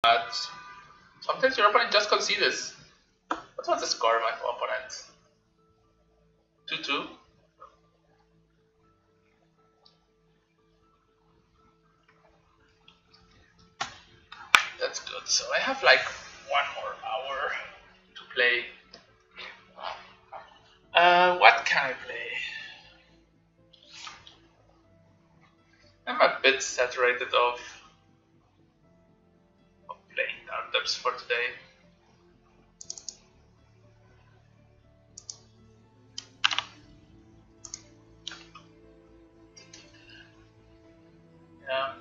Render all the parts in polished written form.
But sometimes your opponent just concedes. What was the score of my opponent? 2-2? That's good. So I have like 1 more hour to play. What can I play? I'm a bit saturated of playing Dark Depths for today. Yeah.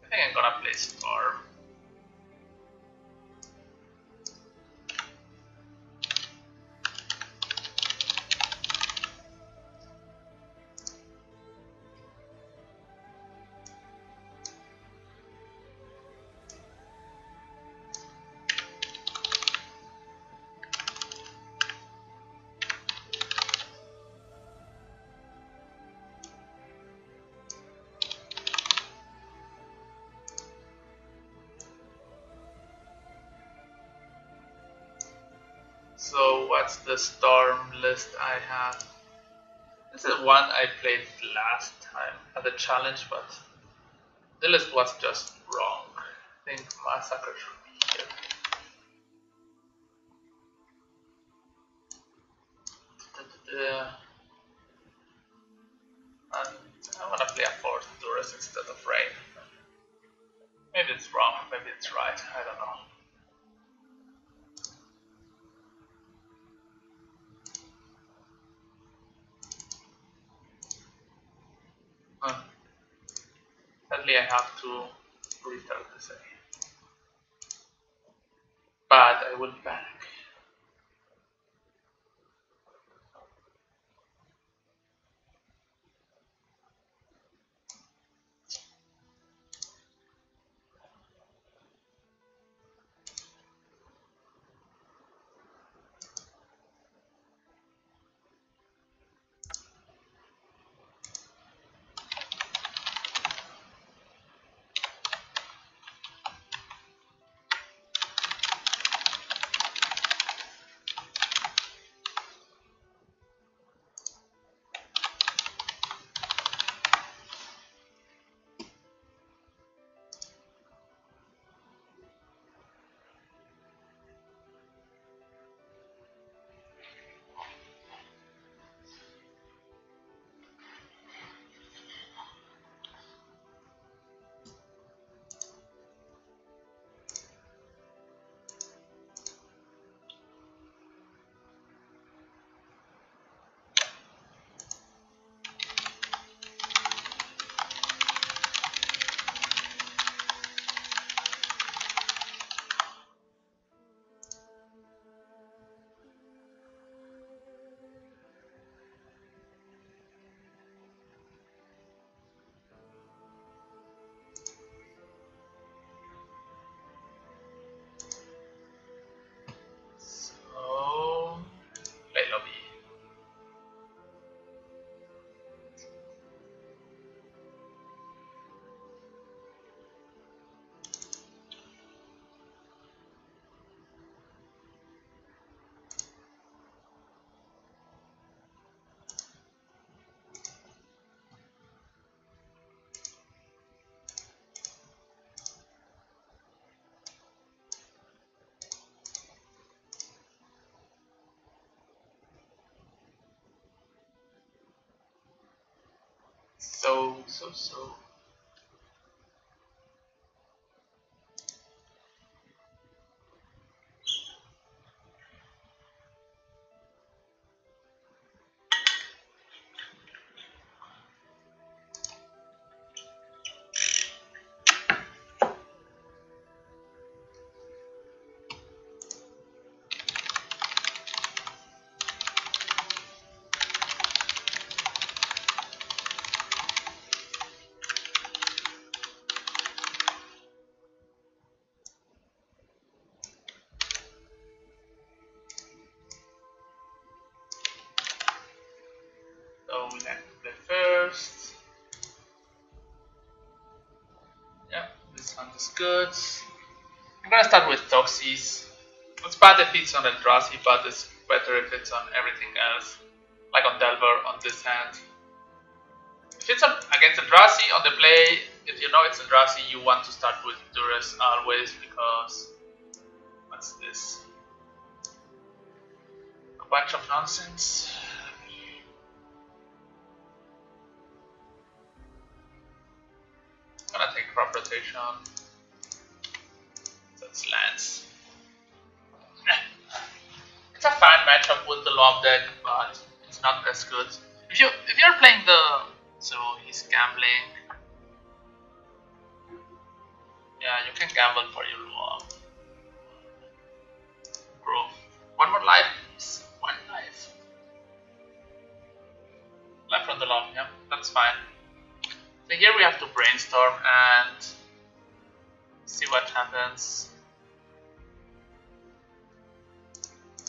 I think I'm gonna play Storm. So what's the Storm list I have? This is one I played last time at the challenge, but the list was just wrong. I think Massacre should be here. And I want to play a Force Tourist instead of Rain. Maybe it's wrong, maybe it's right, I don't know. Sadly, I have to restart the save. But I will be back. So, play lobby. So. It's good. I'm gonna start with Toxis. It's bad if it's on Eldrazi, but it's better if it's on everything else. Like on Delver on this hand. If it's against Eldrazi on the play, if you know it's Eldrazi, you want to start with Duress always because what's this? A bunch of nonsense. I'm gonna take crop rotation. That's lands. It's a fine matchup with the Lob deck, but it's not as good. If you're playing so he's gambling. Yeah, you can gamble for your Lob. Bro, one more life, please. One life. Life from the Lob, yeah, that's fine. So here we have to brainstorm and see what happens.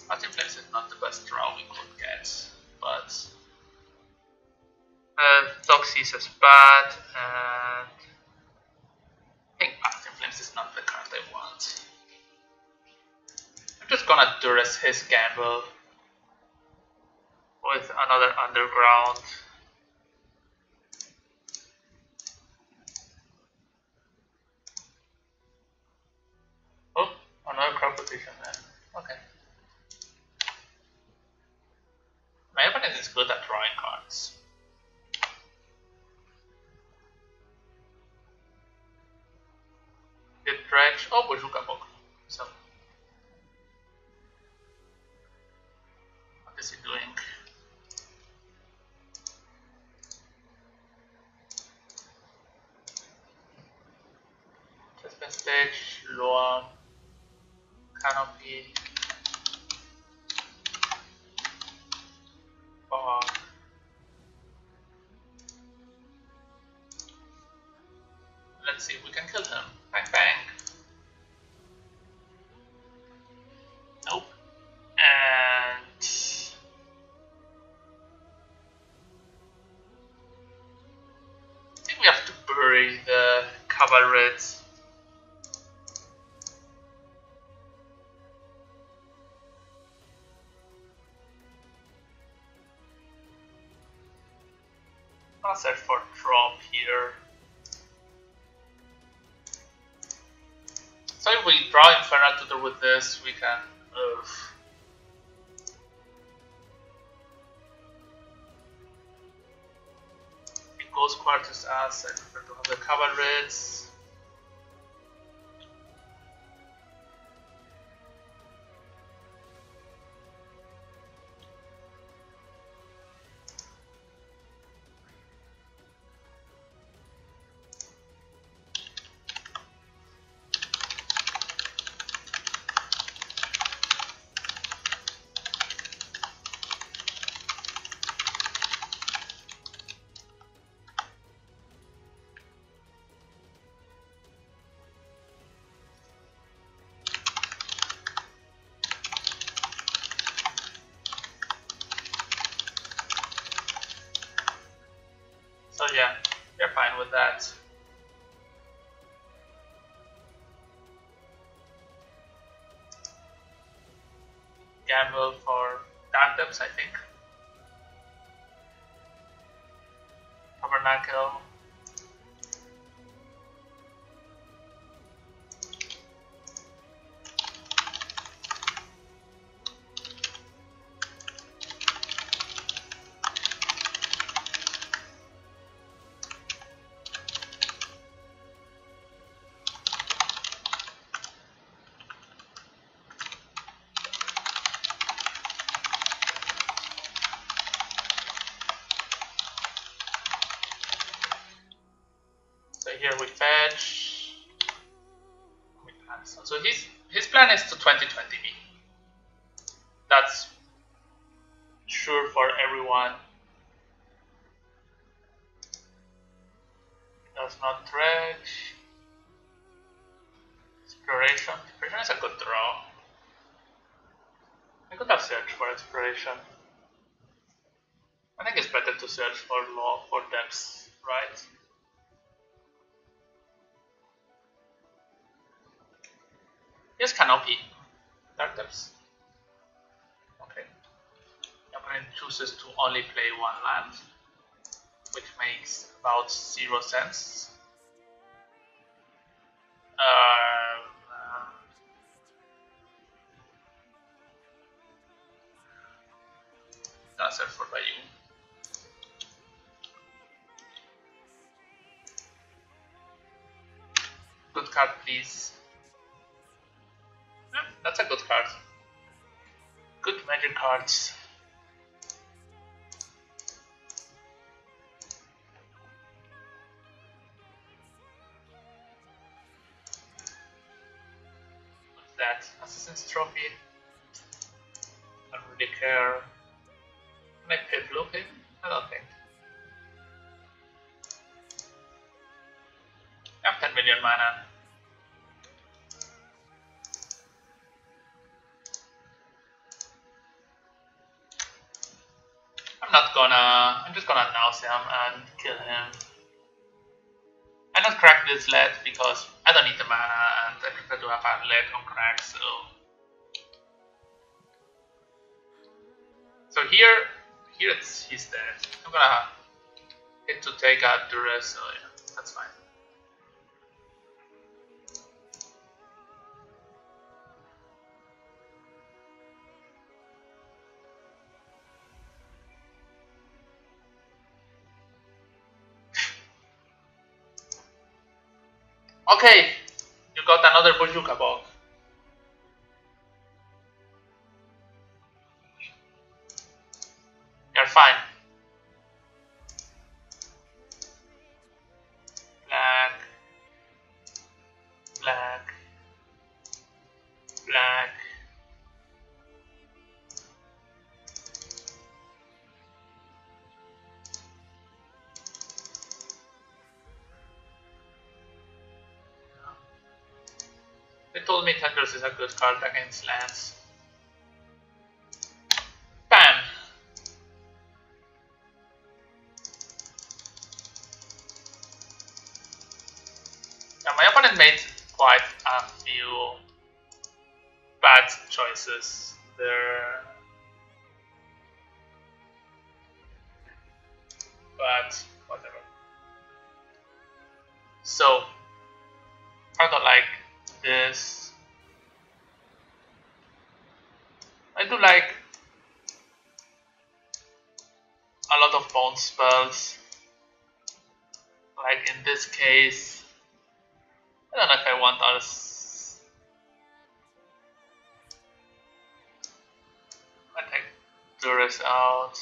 Parting Flames is not the best draw we could get, but Toxis is bad, and I think Parting Flames is not the card I want. I'm just gonna Duress his gamble with another Underground. Oh, another crop rotation then. Okay. My opponent is good at drawing cards. Did Dredge? Oh, Bojuka Book. So, what is he doing? Just stage, lower, canopy, fog. Let's see if we can kill him. Bang bang. Nope. And I think we have to bury the Cavalryds. I'll search for drop here. So if we draw Infernal Tutor with this, we can. It goes Quartus as I prefer to have the Cavalryds. So yeah, we're fine with that. Gamble for Dark Depths, I think. Tabernacle. So here we fetch. We cancel. So his plan is to 2020 me. That's sure for everyone. Does not dredge. Exploration. Exploration is a good draw. I could have searched for exploration. I think it's better to search for law for depths, right? Here's Canopy. Dark Depths. Okay. The opponent chooses to only play one land, which makes about 0 sense. Gonna search for Bayou. Good card, please. Yeah, that's a good card. Good magic cards. What's that? Assassin's Trophy. I don't really care. Can I pay blue pin? I don't think. I have 10 million mana. I'm just gonna announce him and kill him. I not crack this lead because I don't need the mana and I prefer to have a lead on crack, so here he's dead. I'm gonna hit to take out Duress, so yeah, that's fine. Okay, you got another Bojuka ball. You're fine. Black, black, black. They told me Tendrils is a good card against lands. Bam! Yeah, my opponent made quite a few bad choices there. But whatever. So I don't like this. I do like a lot of bone spells. Like in this case, I don't know if I want us. I take Duress out.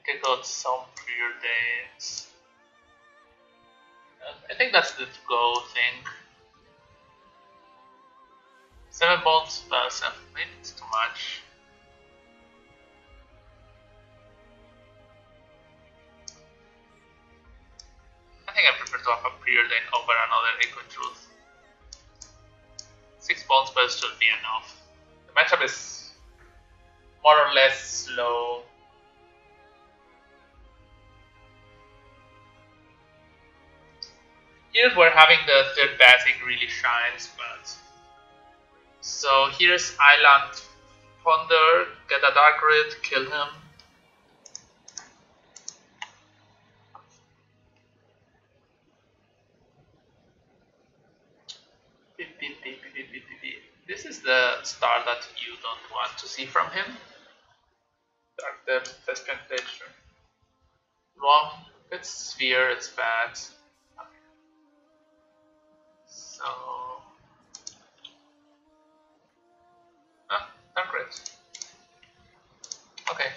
Take out some preordains. I think that's the go thing. 7 bone spells, maybe it's too much. I think I prefer to have a preordain over another Echo Truth. 6 bone spells should be enough. The matchup is more or less slow. Here's where having the third basic really shines, but so here's Island Ponder, get a Dark Red, kill him. This is the star that you don't want to see from him. Dark Depth, Thespian Picture. Wrong, it's Sphere, it's bad. Okay. So Dark Red. Okay.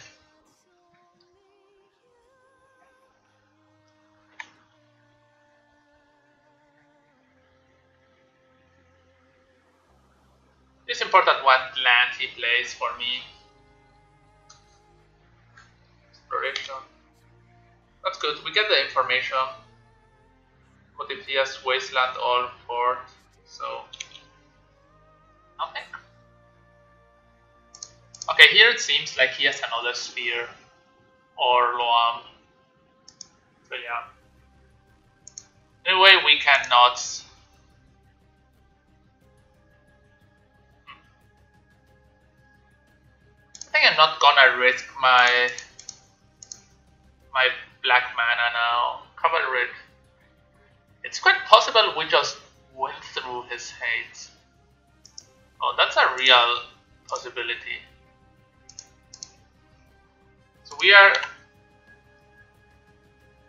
It's important what land he plays for me. Exploration. That's good, we get the information. But if he has Wasteland or Port, so nothing. Okay, here it seems like he has another Sphere or Loam. So yeah. Anyway, we cannot not gonna risk my black mana now. Cavalry. It's quite possible we just went through his hate. Oh, that's a real possibility. So we are.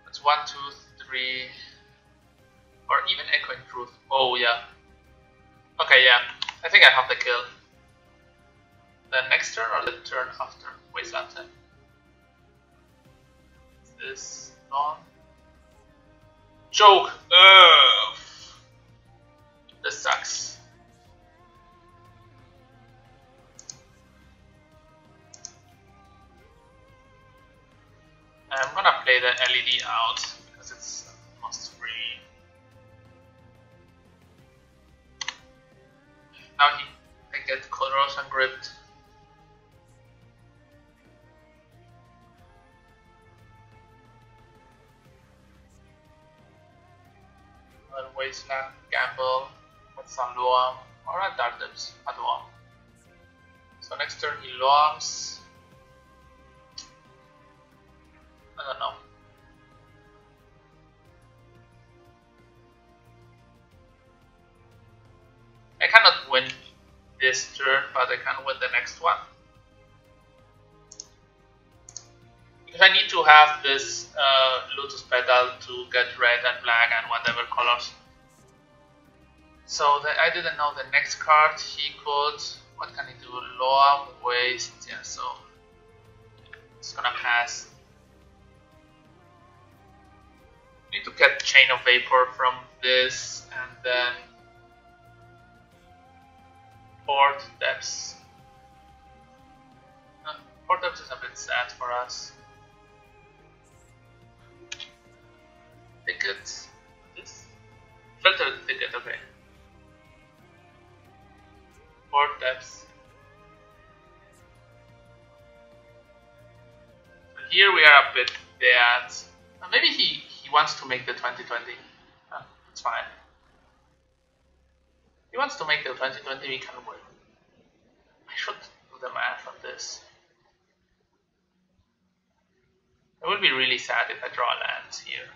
That's 1, 2, 3, or even Echoing Truth. Oh yeah. Okay, yeah. I think I have the kill. The next turn or the turn after? Wasteland 10. Is this on? Joke! Ugh. This sucks. I'm gonna play the LED out because it's almost free. Now I get Corrosion Gripped. Wasteland, Gamble, with some Loam, or a Dark Depths at Loam. So next turn he Loams. I don't know. I cannot win this turn, but I can win the next one. Because I need to have this Lotus Petal to get red and black and whatever colors. So I didn't know the next card he could. What can he do? Loam, Waste. Yeah, so it's gonna pass. Need to get Chain of Vapor from this and then Port Depths. Port Depths is a bit sad for us. Ticket. This? Filter the ticket, okay. Port Depths. So here we are a bit dead. Maybe he wants to make the 2020. It's fine. He wants to make the 2020, we can win. I should do the math on this. It would be really sad if I draw lands here.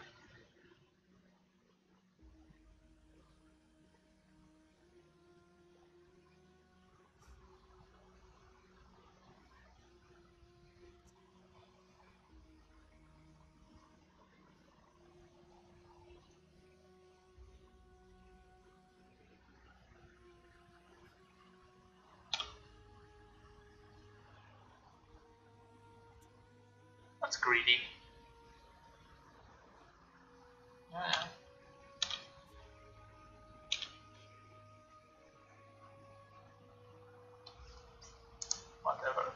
That's greedy. Yeah. Whatever.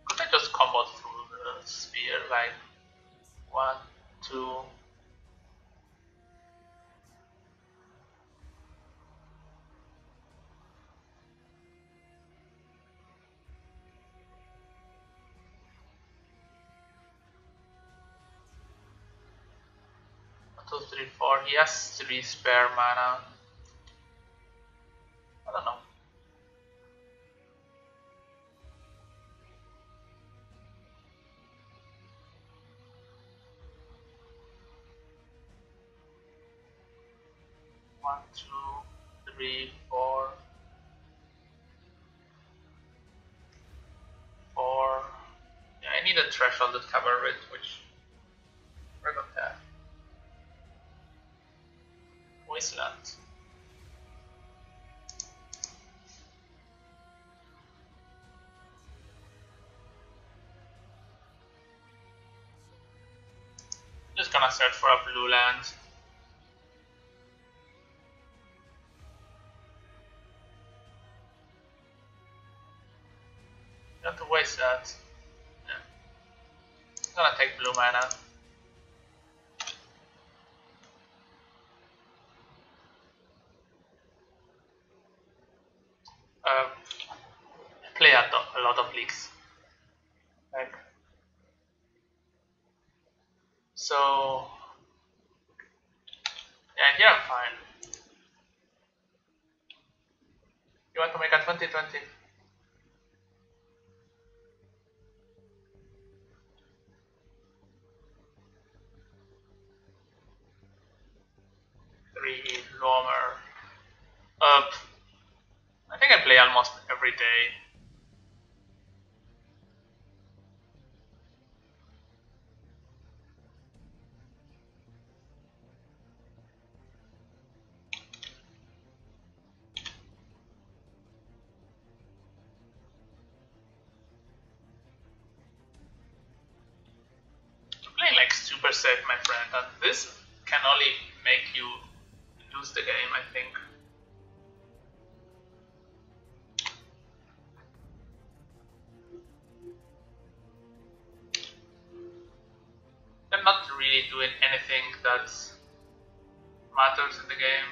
Could I just combo through the sphere like 1, 2? Two, three, four. He has 3 spare mana. I don't know. One, two, three, four. Yeah, I need a threshold that cover it, which we're going to have. Wasteland. Just gonna search for a blue land. You have to waste that. Yeah. I'm gonna take blue mana. Play a lot of leagues. Like, so yeah, here I'm fine. You want to make a 2020? Three lower up. I think I play almost every day. You're playing like super safe, my friend, and this can only make you lose the game, I think. They're not really doing anything that matters in the game.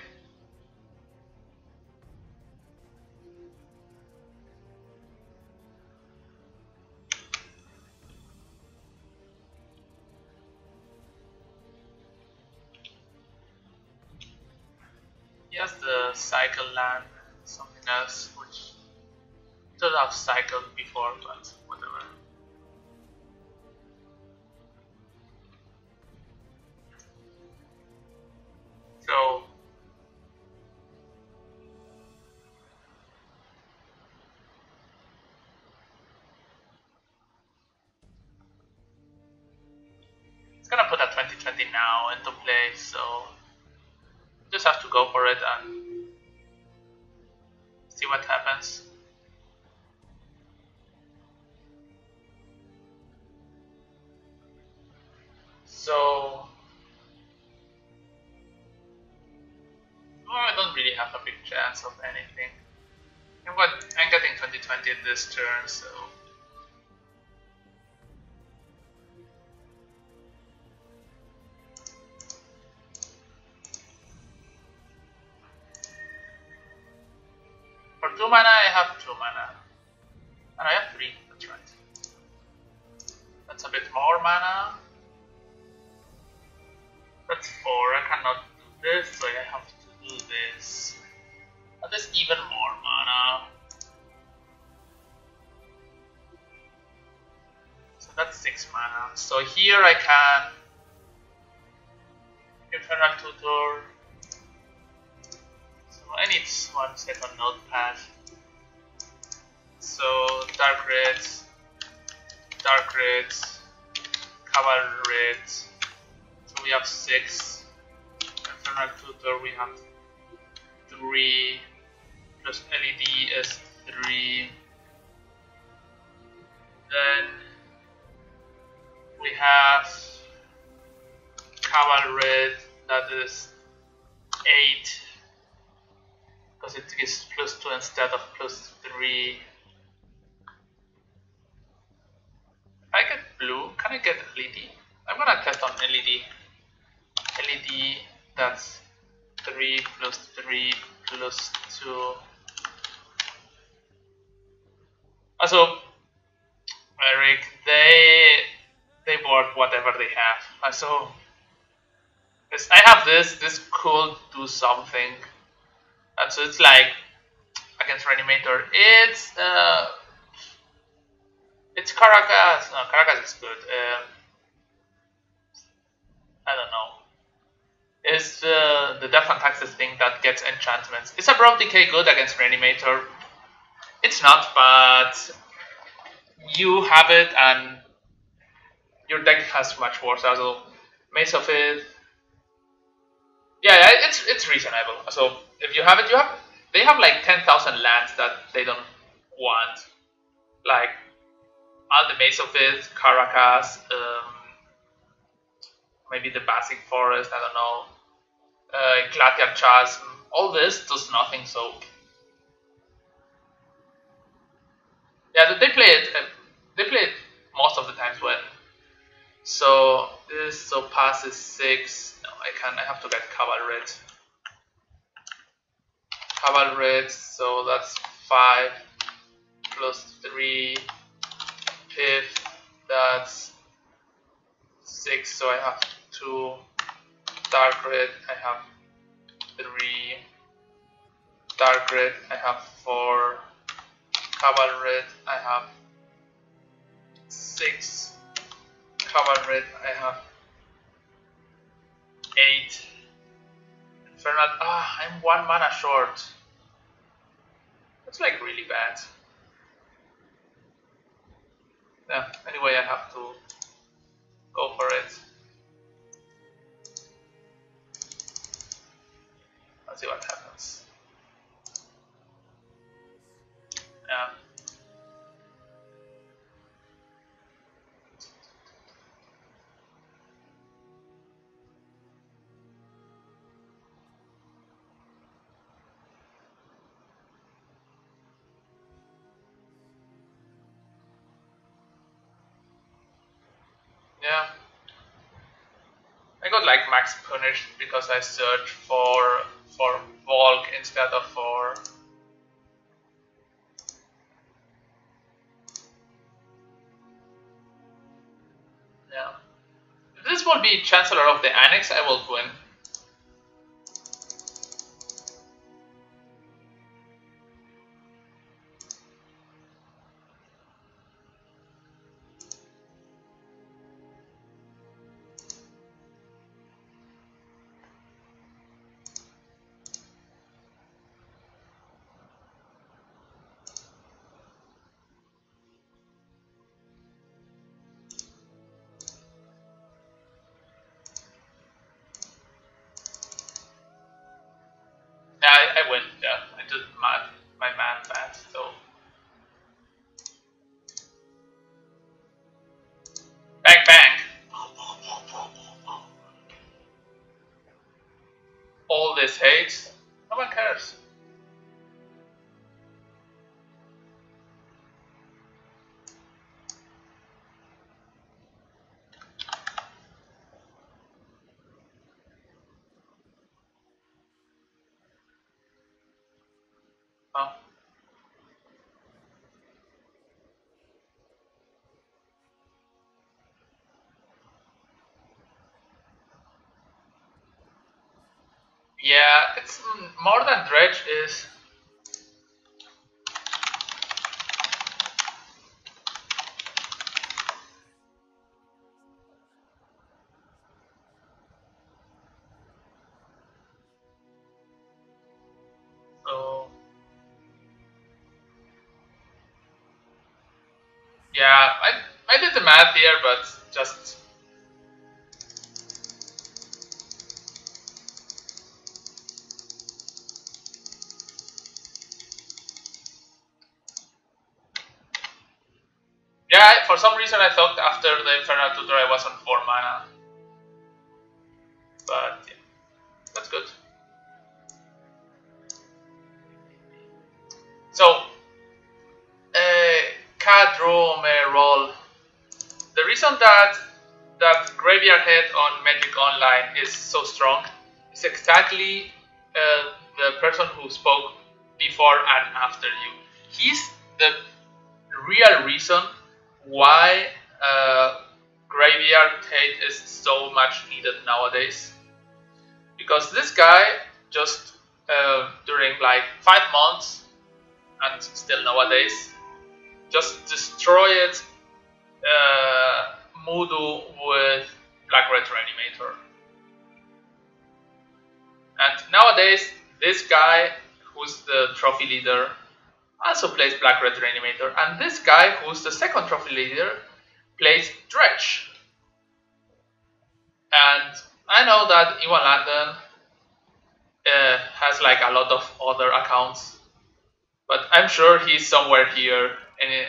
He has the cycle land, something else, which should have cycled before, but whatever. So it's gonna put a 2020 now into play, so just have to go for it and see what happens. So I don't really have a big chance of anything. I'm getting 2020 this turn, so for 2 mana I have 2 mana. And I have 3, that's right. That's a bit more mana. That's 4, I cannot do this, so I have to do this. And there's even more mana. So that's 6 mana. So here I can Infernal Tutor. So I need 1 second notepad. So Dark Reds, Cavalry Reds. So we have 6. Infernal Tutor we have 3. Plus LED is 3. Then we have Cavalry, that is 8, because it gives +2 instead of +3. If I get blue, can I get LED? I'm gonna test on LED. LED, that's 3 plus 3 plus 2. Also, Eric, they board whatever they have. So I have this could do something. And so it's like against Reanimator. It's Caracas. No, Caracas is good. I don't know. It's the Death and Taxes thing that gets enchantments. Is Abrupt Decay good against Reanimator? It's not, but you have it and your deck has much worse. Also, Mace of It. Yeah, it's reasonable. So if you have it, they have like 10,000 lands that they don't want. Like all the Mace of It, Caracas, maybe the Basic Forest, I don't know. Glacial Chasm, all this does nothing, so yeah, they play it most of the times when. So this pass is 6. No, I have to get Cavalry, so that's 5 plus 3 Pith, that's 6, so I have 2 Dark Red, I have 3 dark red, I have 4 Cabal red, I have 6 Cabal red, I have 8 Infernal. I'm 1 mana short. That's like really bad. Yeah, anyway, I have to go for it. Let's see what happens. Yeah. Yeah. I got like max punished because I searched for Volk instead of for yeah. If this will be Chancellor of the Annex, I will win. Yeah, I win. Yeah, I did my man bad. So bang bang. All this hate. No one cares. Oh. Yeah, it's more than Dredge is. So yeah, I did the math here, but just yeah. For some reason, I thought after the Infernal Tutor I was on 4 mana, but yeah, that's good. So, Kadrome roll. The reason that Graveyard Head on Magic Online is so strong is exactly the person who spoke before and after you. He's the real reason why Graveyard Head is so much needed nowadays. Because this guy just during like 5 months and still nowadays just destroyed Moodoo with Black Red Reanimator. And nowadays, this guy, who's the trophy leader, also plays Black Red Reanimator. And this guy, who's the second trophy leader, plays Dredge. And I know that Iwan London has like a lot of other accounts, but I'm sure he's somewhere here. And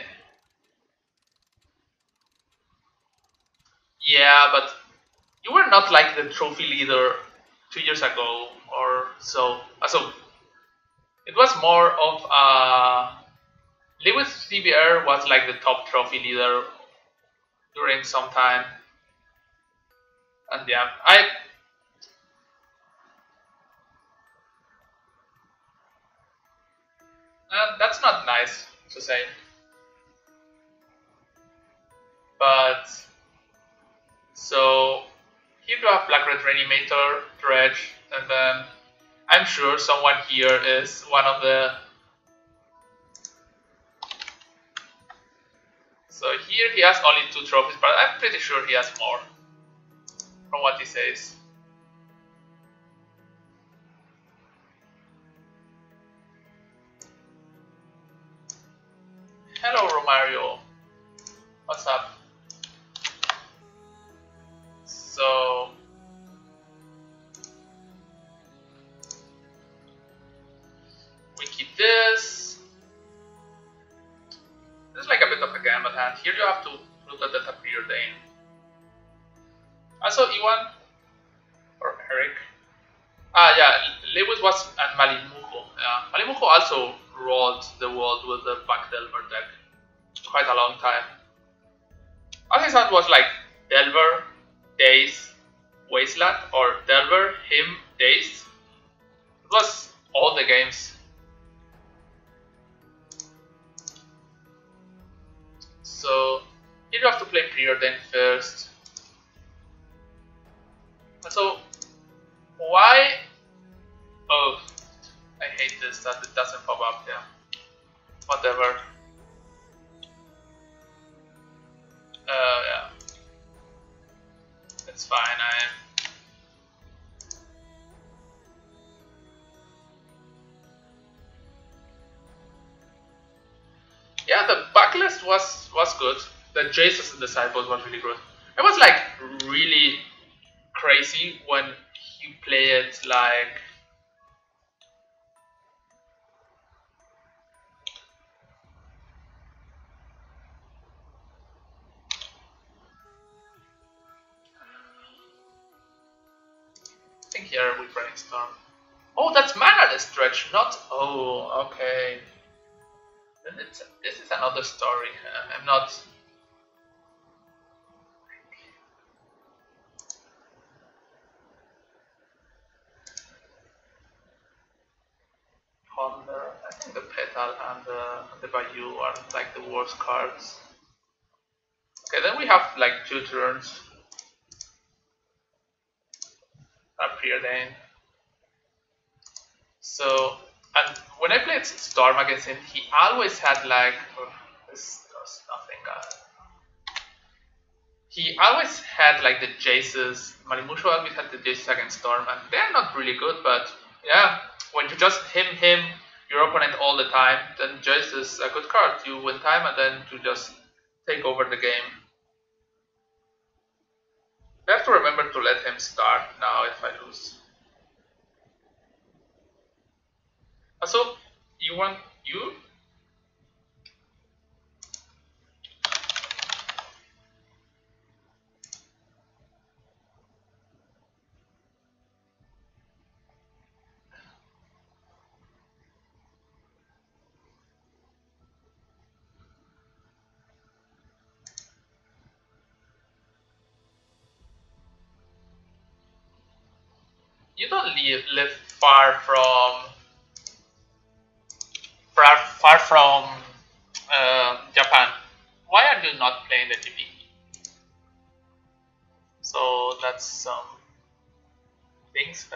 yeah, but you were not like the trophy leader 2 years ago or so. So it was more of Lewis CBR was like the top trophy leader during some time, and yeah, that's not nice to say, but so here you have Black Red Reanimator, Dredge, and then I'm sure someone here is one of the... So here he has only 2 trophies, but I'm pretty sure he has more from what he says. Hello Romario, what's up? So we keep this. This is like a bit of a gamble hand. Here you have to look at the Preordain. Also Iwan or Eric. Yeah, Lewis was and Malimuko. Yeah, Malimuko also rolled the world with the Back Delver deck quite a long time. I think that was like Delver, Daze, Wasteland, or Delver, him, Daze. It was all the games. So here you have to play Preordain first. So why? Oh, I hate this that it doesn't pop up. Yeah, whatever. Yeah, it's fine. Yeah, the backlist was good. The Jaces in the sideboard was really good. It was like really crazy when you play it like I think here we brainstorm. Oh, that's mana stretch, not oh okay. Then this is another story. I'm not. Ponder. I think the Petal and the Bayou are like the worst cards. Okay, then we have like 2 turns. Preordain. So, and when I played Storm against him, he always had like this does nothing. He always had like the Jaces. Marimusho always had the Jaces against Storm, and they're not really good. But yeah, when you just him your opponent all the time, then Jace is a good card. You win time, and then you just take over the game. I have to remember to let him start now if I lose. So, you want you? You don't live far from Japan. Why are you not playing the GP? So that's some things.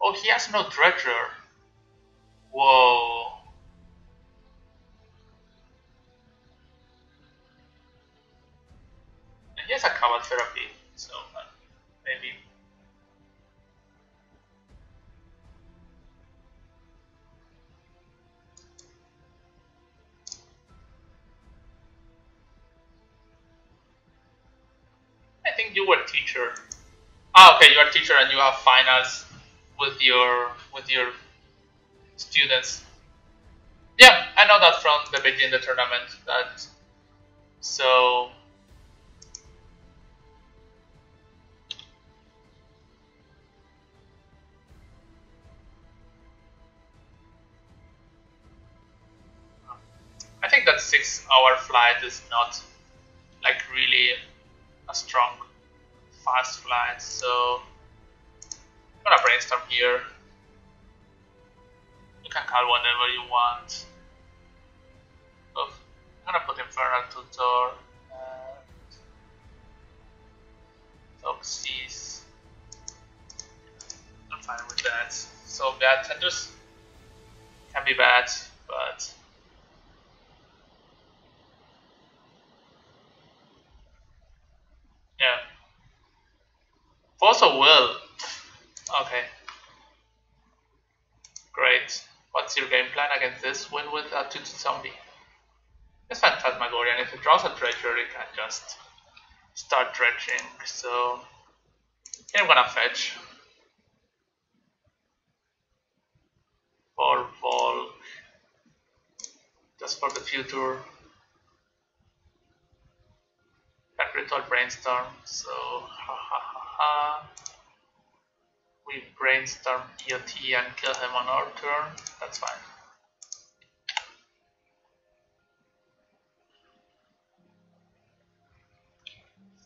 Oh, he has no Dredger. Whoa. And he has a Cabal Therapy, so maybe. I think you were teacher. Okay, you are teacher and you have finals with your students. Yeah, I know that from the beginning of the tournament. So I think that 6-hour flight is not like really a strong fast flight. So I'm gonna brainstorm here. You can call whatever you want. Oh, I'm gonna put Infernal Tutor. Toxis. So bad centers can be bad, but yeah. Force of will. Okay, great. What's your game plan against this? Win with a 2-2 zombie. It's Phantasmagorian. If it draws a treasure, it can just start dredging. So here I'm gonna fetch for Volk just for the future. That ritual brainstorm. So we brainstorm EOT and kill him on our turn. That's fine.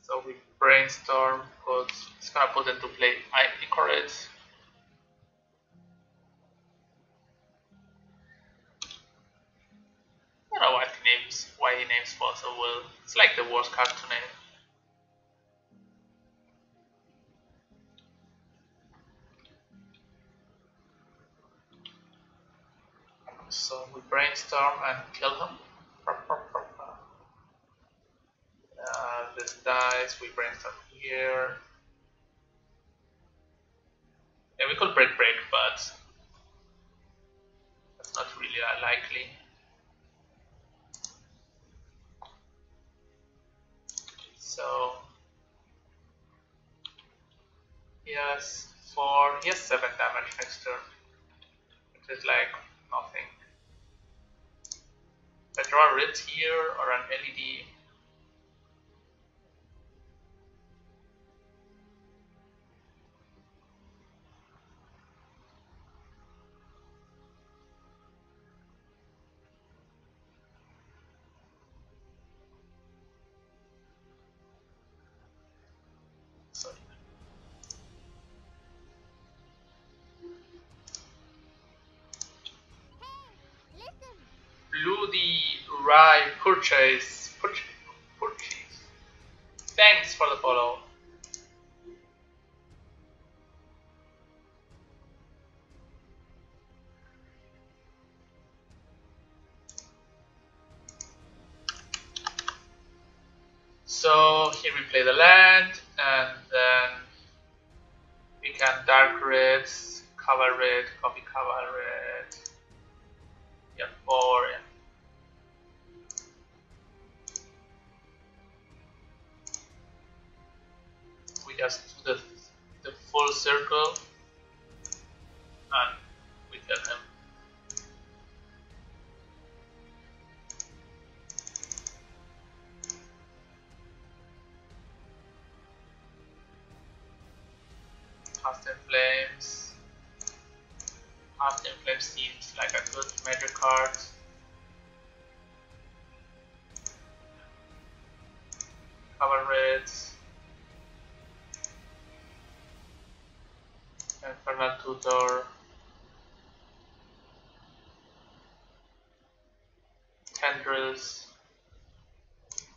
So we brainstorm, it's gonna put into play Icarus. I don't know why he names Force of Will. It's like the worst card to name. So we brainstorm and kill him. This dies, we brainstorm here. Yeah, we could break, but that's not really likely. So he has 7 damage next turn, which is like nothing. If I draw a Rit here or an LED, Bloody Rye purchase. Thanks for the follow. So here we play the land, and then we can dark red, cover red, copy cover red. Yeah, 4. Yeah. We just do the full circle, and we kill him. Past in Flames. Past in Flames seems like a good major card. Cover reds. Infernal Tutor. Tendrils.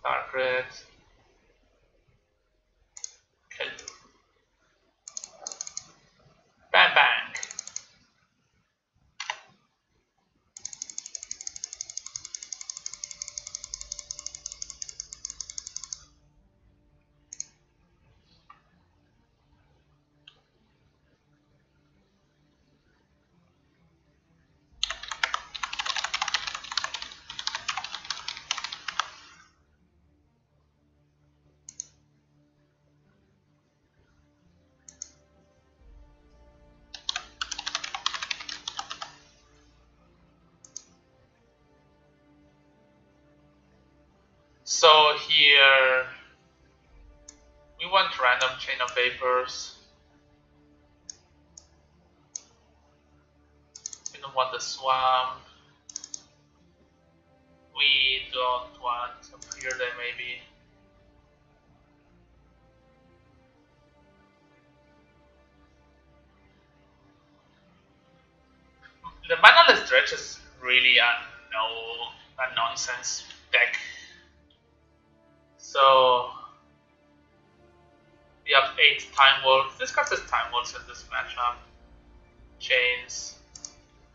Dark red. Kill. Bang bang. So here we want random chain of vapors. We don't want the swamp. We don't want a clear day maybe. The Manaless Dredge is really a nonsense deck. So we have 8 Time Wolves. This card is Time Wolves in this matchup. chains.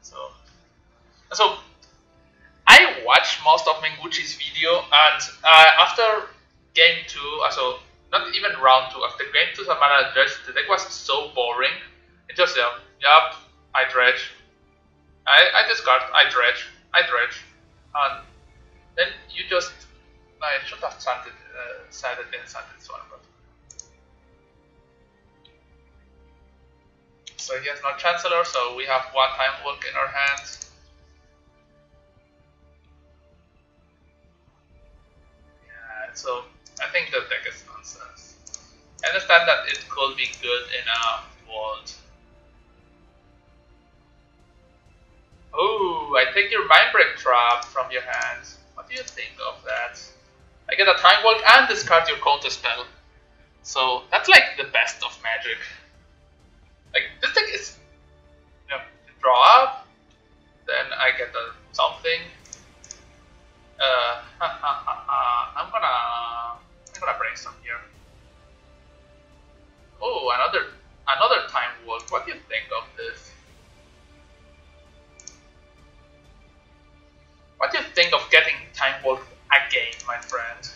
So I watched most of Menguchi's video, and after game 2, so not even round 2, after game 2 Samara Dredge, the deck was so boring. It just, yup, I dredge. I discard, I dredge, and then you just, I should have chanted, sided this one, but. So he has no Chancellor, so we have one Time Walk in our hands. Yeah, so I think the deck is nonsense. I understand that it could be good in a world. Oh, I take your Mind Break Trap from your hands. What do you think of that? I get a Time Walk and discard your counter spell. So that's like the best of Magic. Like this deck is, you know, draw up, then I get something. I'm gonna brainstorm here. Oh, another Time Walk. What do you think of this? What do you think of getting Time Walk again, my friend?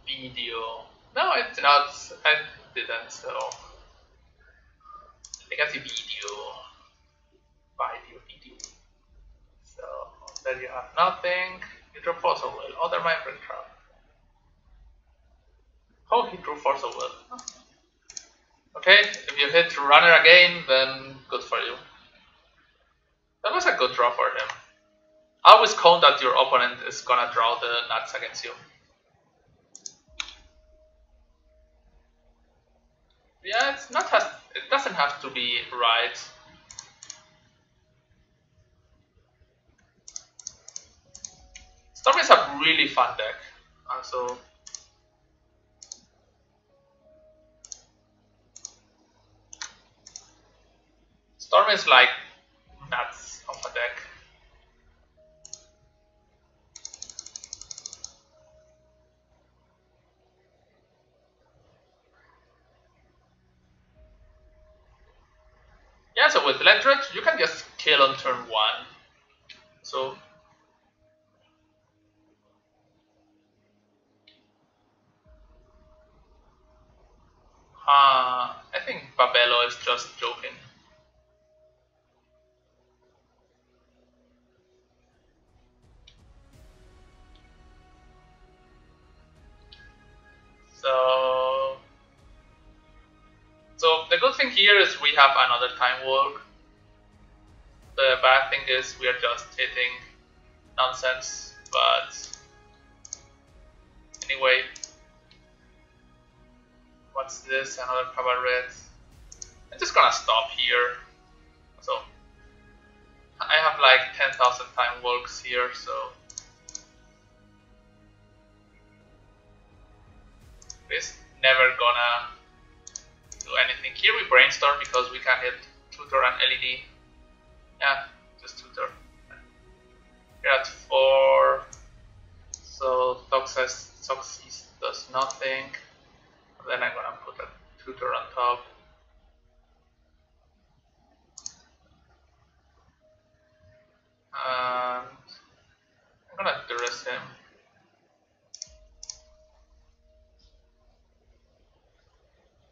Video. No, it's not. I didn't. So legacy video. Video. So there you have nothing. You draw Force of Will. Other Mind Break Trap. Oh, he drew Force of Will. Okay, if you hit Runner again, then good for you. That was a good draw for him. Always count that your opponent is gonna draw the nuts against you. Yeah, it doesn't have to be right. Storm is a really fun deck. So Storm is like nuts of a deck. Yeah, so with Ledred, you can just kill on turn 1. So I think Babelo is just joking. So the good thing here is we have another Time Walk. The bad thing is we are just hitting nonsense, but anyway. What's this? Another Cabaret. I'm just gonna stop here. So I have like 10,000 Time Walks here, so it's never gonna do anything. Here we brainstorm because we can hit Tutor and LED. Yeah, just Tutor. Here at 4, so Toxis does nothing. Then I'm gonna put a Tutor on top. And I'm gonna duress him.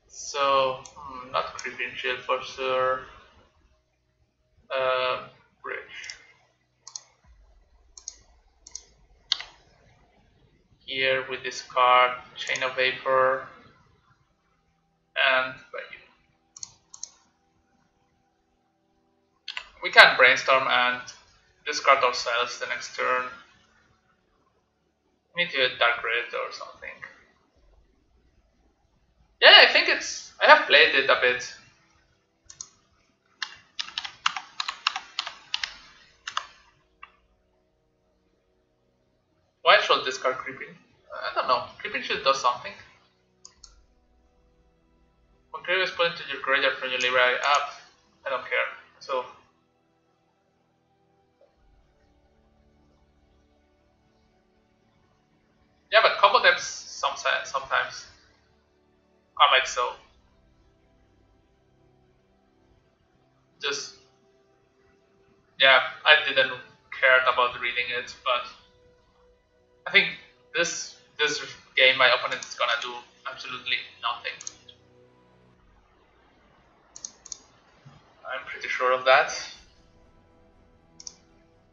So, not Creeping Shield for sure. Bridge. Here we discard Chain of Vapor and Value. We can brainstorm and discard ourselves the next turn. We need to hit Dark Red or something. Yeah, I think I have played it a bit. Why should discard Creeping? I don't know. Creeping Shield does something. When creature is put into your graveyard from your library up, I don't care. So yeah, but combo depths sometimes. I'm like, so just, yeah, I didn't care about reading it, but I think this game my opponent is gonna do absolutely nothing. I'm pretty sure of that.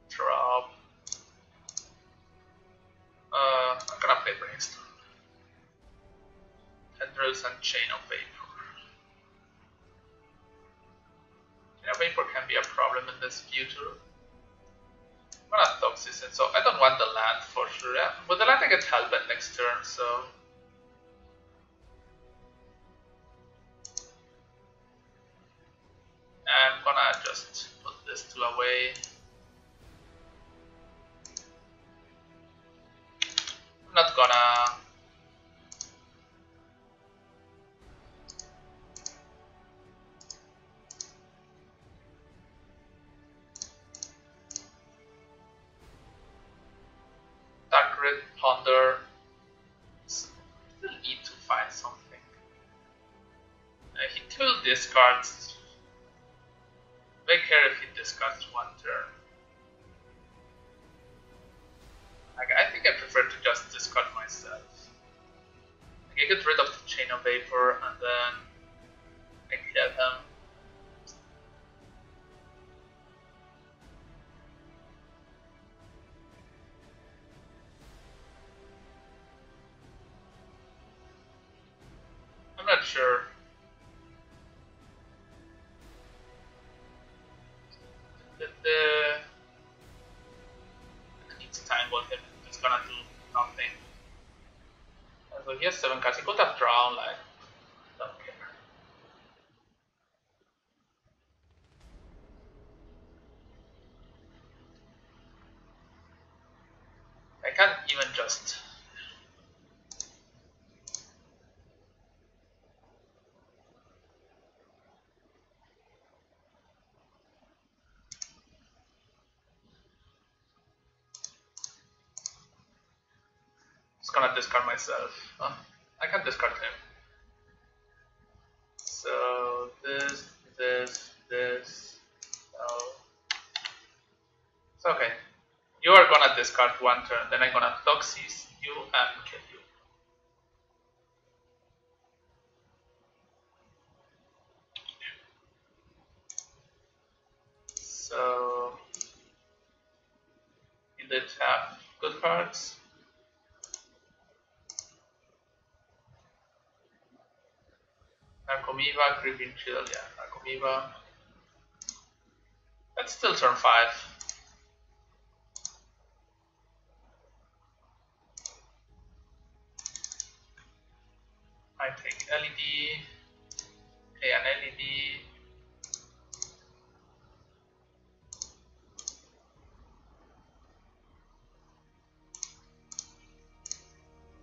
Drop. I'm gonna play Brainstorm. Tendrils and Chain of Vapor. Chain of Vapor can be a problem in this future. I'm gonna Toxis it, so I don't want the land for sure. Yeah. With the land I get Hellbent next turn, so I'm gonna just put this two away. I'm not gonna Dark Red Ponder. Still need to find something. He will discards. Take care if he discards one turn. Like, I think I prefer to just discard myself. Like, I get rid of the Chain of Vapor and then I kill him. I'm not sure. I need to time what him. It's gonna do nothing. So he has 7 cards. He could have drawn, like, don't care. I can't even just. Just gonna discard myself. Oh, I can discard him. So this. Oh. It's okay. You are gonna discard one turn, then I'm gonna Toxis you and kill you. So you did have good cards. Narcomoeba, Creeping Chill, yeah, Narcomoeba. That's still turn 5. I take LED, play an LED.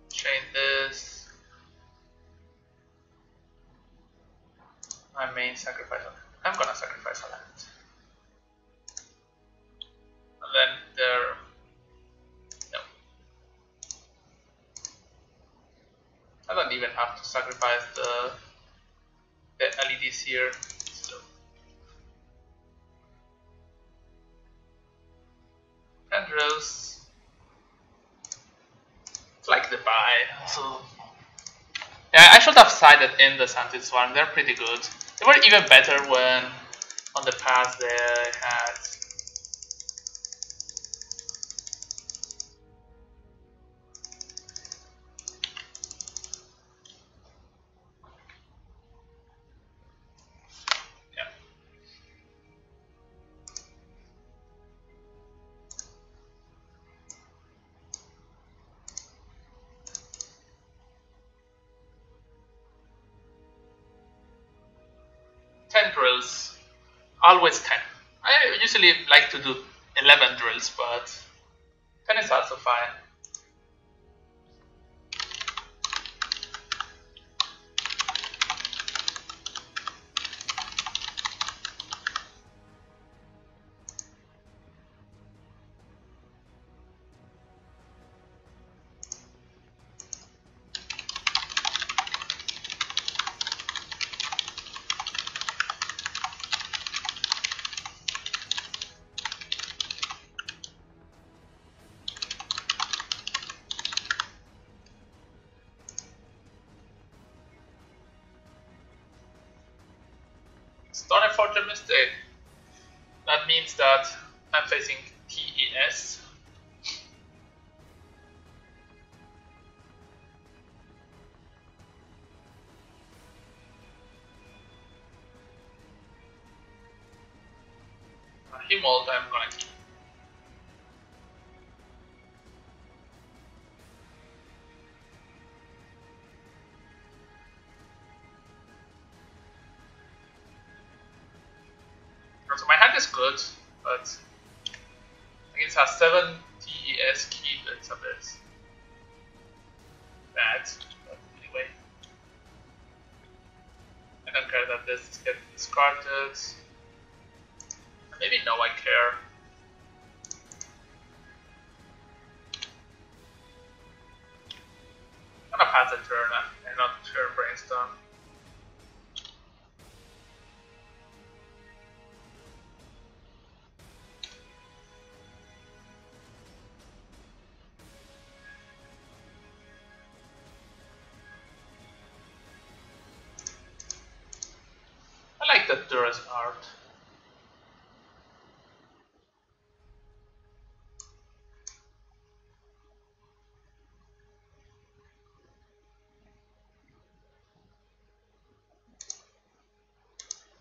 Chain this. My main sacrifice. I'm gonna sacrifice a land. And then there. No. I don't even have to sacrifice the LEDs here. So. Tendrils. It's like the buy. So. Yeah, I should have sided in the Sandwich Swarm. They're pretty good. They were even better when on the past they had. Yeah. Drills. Always 10. I usually like to do 11 drills, but 10 is also fine. unfortunate mistake. That means that I'm facing TES. Himold I'm gonna keep. So my hand is good, but I think it has 7 TES keep, it's a bit bad. But anyway, I don't care that this is getting discarded. Maybe now I care. I'm gonna pass the turn and not turn brainstorm. I like the Duras art.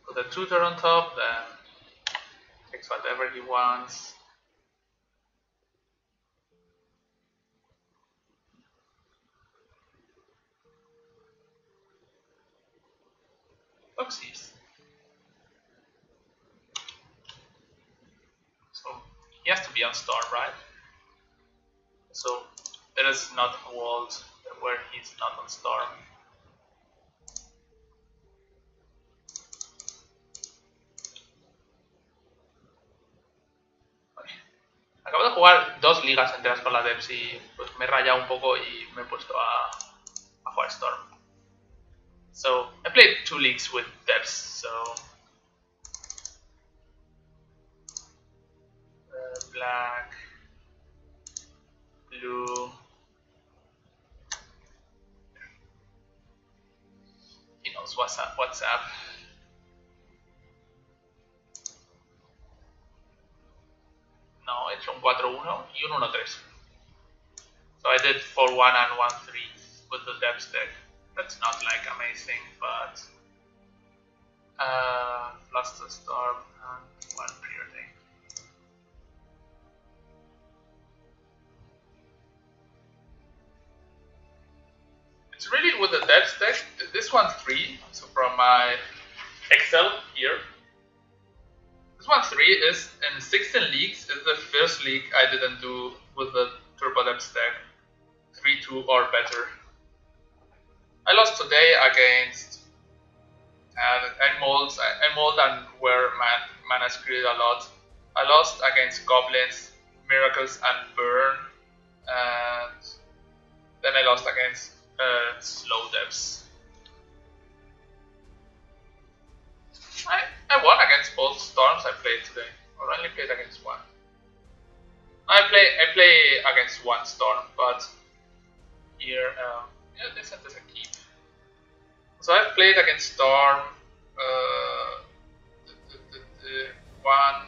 Put a tutor on top, then takes whatever he wants. Oopsies. So he has to be on Storm, right? So there is not a world where he's not on Storm. Acabo de jugar 2 ligas enteras con la Debs y pues me he rayado un poco y me he puesto a jugar Storm. So I played 2 leagues with Debs, so black, blue. He knows what's up. No, he hecho un 4-1 y un 1-3. So I did 4-1 and 1-3 with the Debs deck. That's not like amazing, but lost the Storm and 1 preordain. It's really with the Debs deck. This one's free, so from my Excel here. This one 3 is in 16 leagues. Is the first league I didn't do with the Turbo Debs deck. 3-2 or better. I lost today against Enmold and where mana screwed a lot. I lost against Goblins, Miracles and Burn, and then I lost against Slow Debs. I won against both Storms I played today, or only played against one. I play against one Storm, but here, yeah, this is a keep. So I've played against Storm, 1,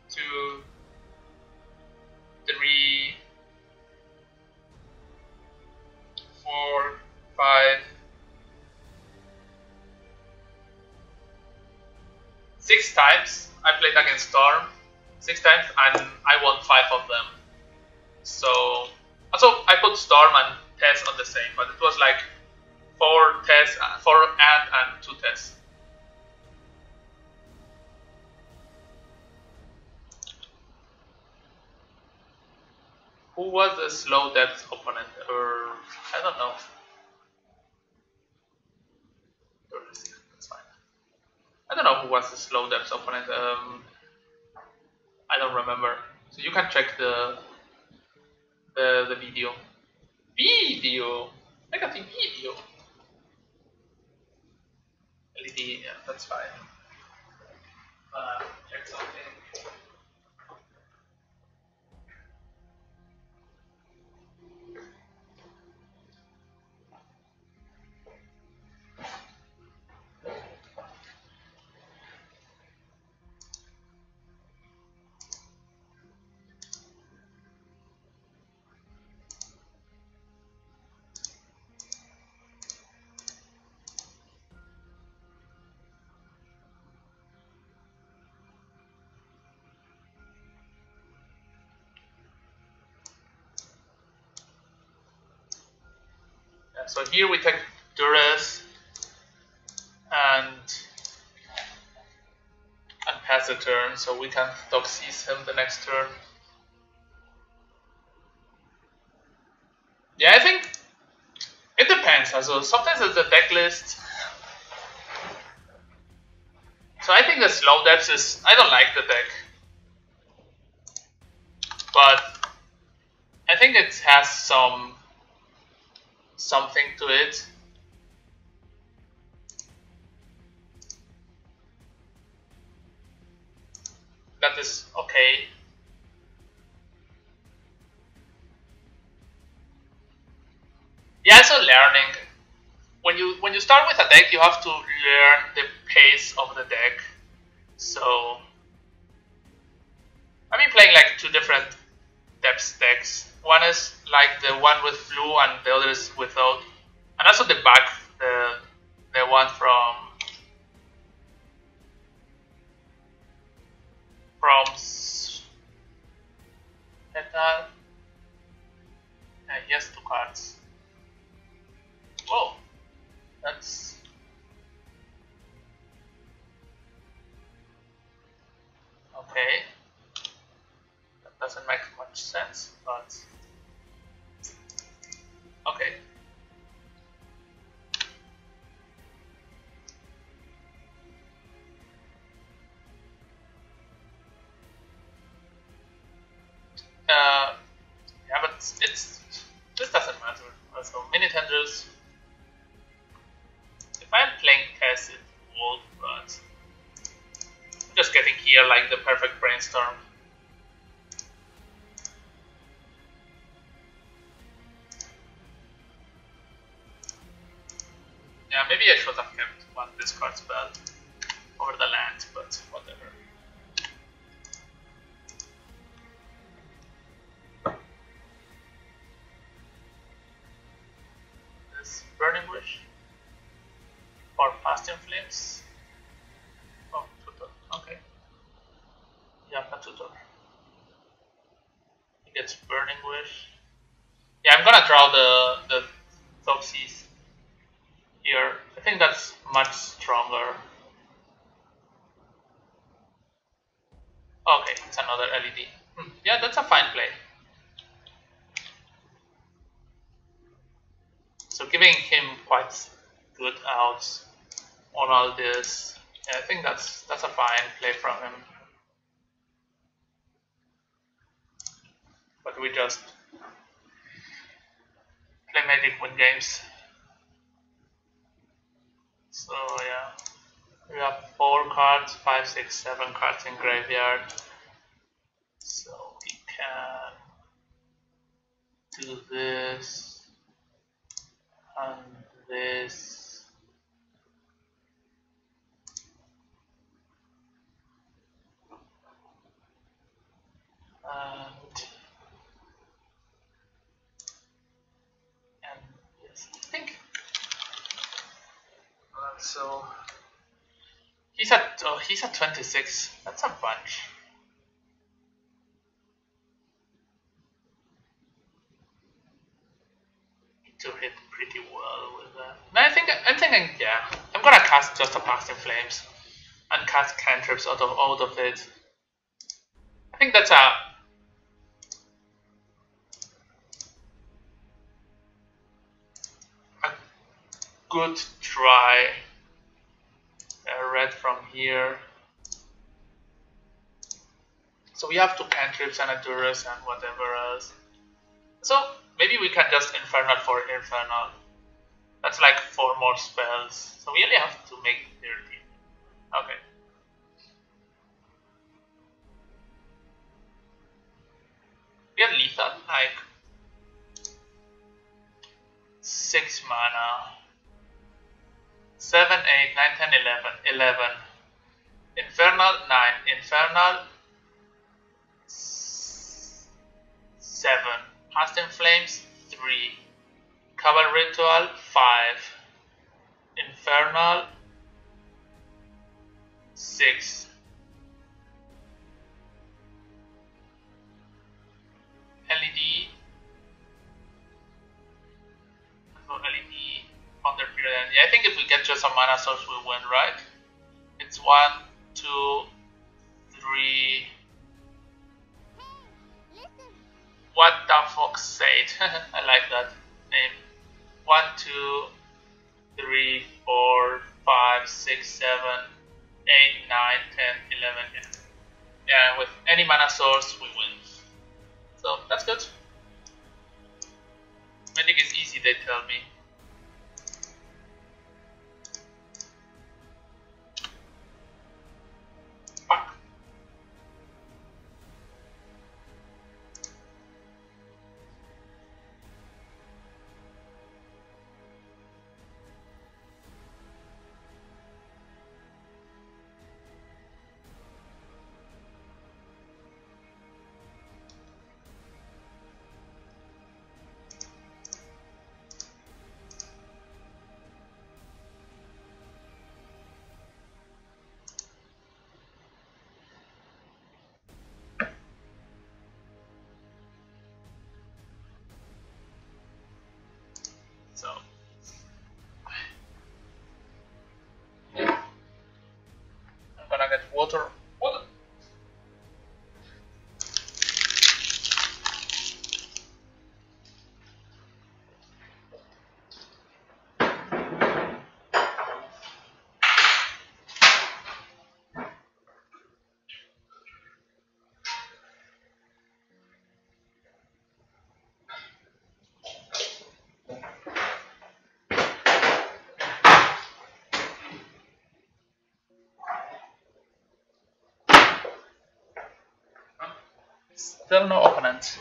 2, 3, 4, 5, 6 times I played against Storm, 6 times, and I won 5 of them. So I put Storm and Tess on the same, but it was like 4 Tess, 4 and 2 Tess. Who was the Slow Debs opponent? Or I don't know. That's fine. I don't know who was the Slow Debs opponent. I don't remember. So you can check the video. I got the video. LED, yeah, that's fine. Check something. So here we take Duress and pass the turn, so we can Toxis him the next turn. Yeah, I think it depends. Also, sometimes it's the deck list. So I think the slow depths is, I don't like the deck, but I think it has something to it. That is okay. Yeah, so learning. When you start with a deck, you have to learn the pace of the deck. So I've been playing like two different depth decks. One is like the one with blue, and the other is without. And also the back, the one from Petal. He has two cards. Whoa, that's okay. That doesn't make much sense, but okay. Yeah, but this doesn't matter. Also, mini tendrils. If I'm playing Tess, it would, but I'm just getting here like the perfect brainstorm. Yeah, maybe I should have kept one discard spell over the land, but whatever. This Burning Wish or Past in Flames. Oh, tutor. Okay. Yeah, a tutor. He gets Burning Wish. Yeah, I'm gonna draw the Toxis here. I think that's much stronger. Okay, it's another LED. Yeah, that's a fine play. So giving him quite good outs on all this. Yeah, I think that's a fine play from him. But we just play Magic win games. So yeah, we have 4 cards, 5, 6, 7 cards in graveyard. So we can do this and this. And yes, I think so. He's at 26. That's a bunch. To hit pretty well with that. No, I'm thinking, yeah, I'm gonna cast just a Past in Flames and cast cantrips out of it. I think that's a good try. Red from here. So we have 2 cantrips and a Duress and whatever else. So maybe we can just Infernal for Infernal. That's like 4 more spells. So we only have to make 30. Okay. We have lethal, like 6 mana. 7, 8, 9, 10, 11. 11. Infernal 9. Infernal 7. Past in Flames 3. Cabal Ritual 5. Infernal 6. LED. So LED think if we get just a mana source, we win, right? It's 1, 2, 3. What the fox said? I like that name. 1, 2, 3, 4, 5, 6, 7, 8, 9, 10, 11. Yeah, with any mana source, we win. So that's good. Mythic is easy, they tell me. Fuck. So I'm gonna get water. Water. Still no opponent.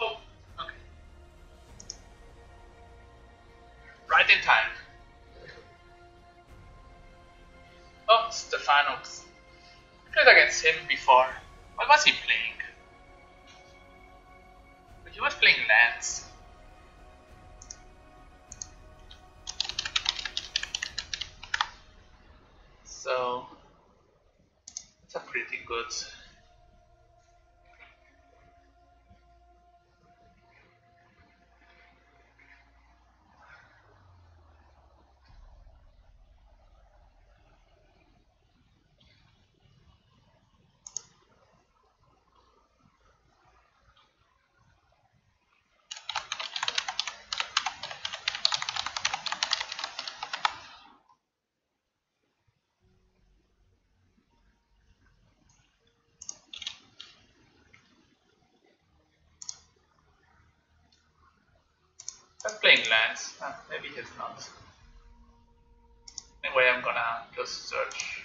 Oh, okay. Right in time. Oh, Stefanos. I played against him before. What was he playing? He was playing lands. So it's a pretty good. I'm playing lands. Maybe he's not. Anyway, I'm gonna just search.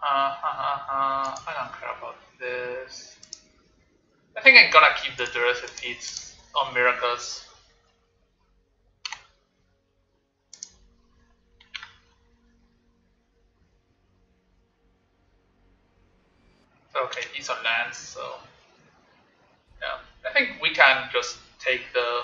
I don't care about this. I think I'm gonna keep the Duracell feats on Miracles. Okay, he's on lands, so yeah. I think we can just take the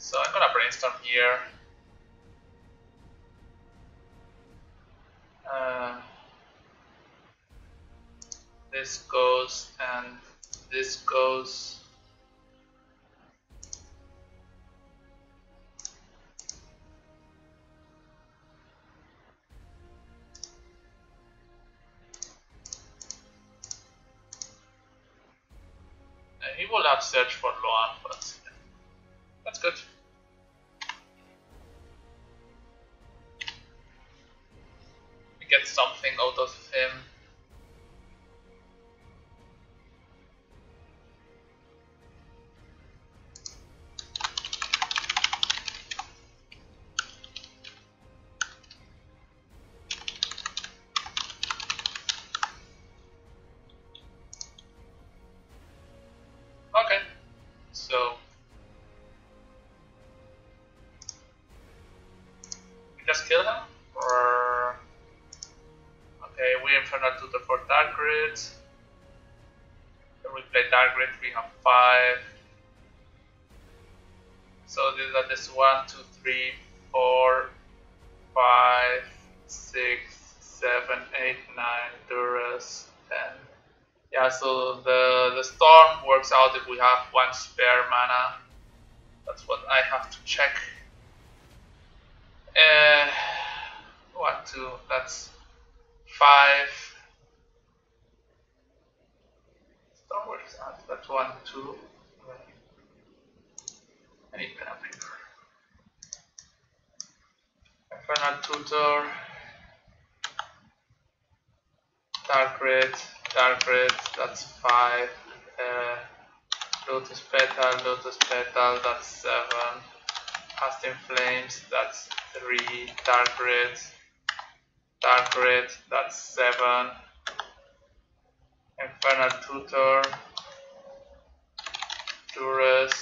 So I'm gonna brainstorm here. This goes and this goes. He will not search for Luan, but that's good. We get something out of him. Okay, so we just kill him, or okay, we Infernal Tutor for Dark Grid. When we play Dark Grid, we have 5. So these are this 1, 2, 3, 4, 5, 6, 7, 8, 9, Duress, 10. Yeah, so the storm works out if we have 1 spare mana. That's what I have to check. 1, 2, that's 5. Storm works out. That's 1, 2. I need pen and paper. Infernal Tutor. Dark Red, that's 5. Lotus Petal, that's 7. Casting Flames, that's 3. Dark Red, that's 7. Infernal Tutor, Duress,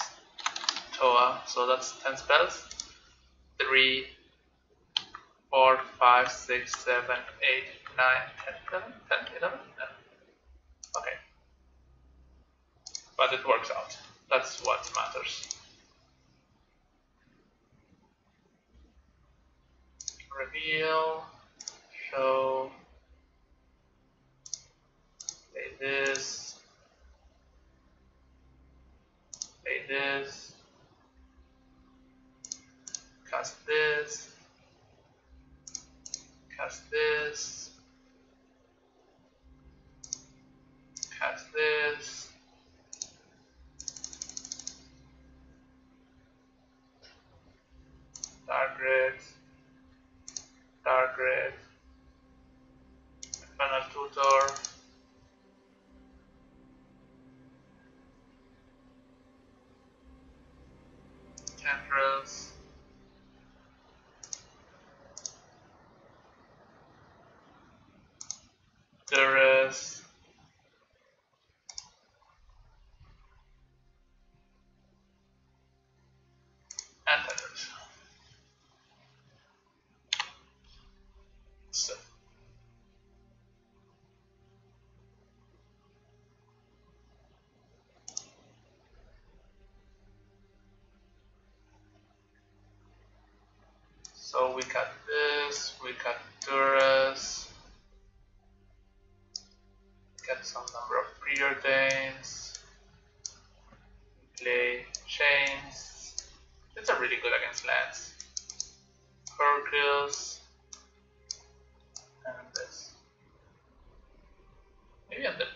Toa, so that's 10 spells. 3, 4, 5, 6, 7, 8, 9, 10, 11, 10, 11? No. Okay. But it works out. That's what matters. Reveal, show, play this, cast this, cast this, cast this, Dark Red, Infernal Tutor, Tendrils, Duress, and Tendrils. So we got this, we got Duress, get some number of preordains, play Chains. It's a really good against lands. Hercules, and this. Maybe on the play.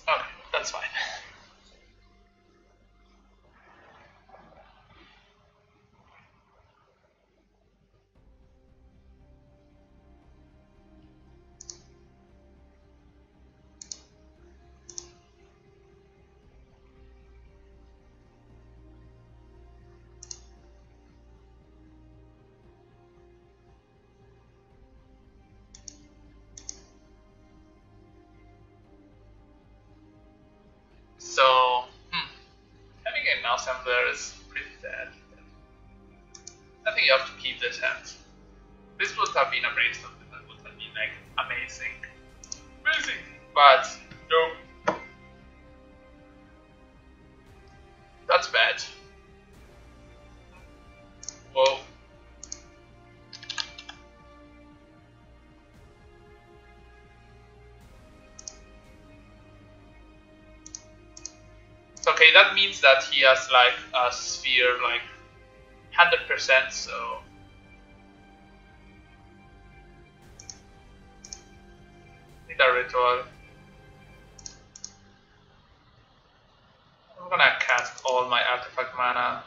Okay, that's fine. So, having a mouse assembler is pretty bad. think you have to keep this hand. This would have been a brainstorm that would have been like amazing. Amazing! But no. That's bad. Whoa. Okay, that means that he has like a sphere like 100%, so need a ritual. I'm gonna cast all my artifact mana.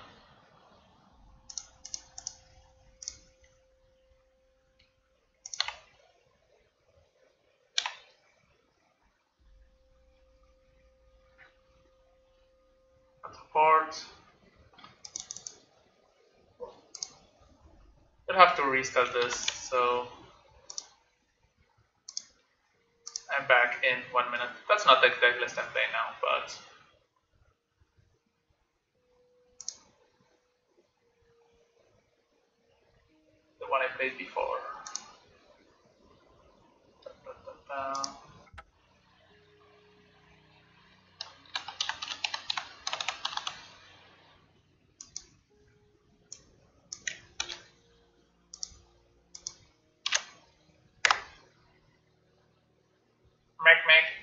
Support. We'll have to restart this, so I'm back in 1 minute. That's not the exact list I'm playing now, but the one I played before. Mech.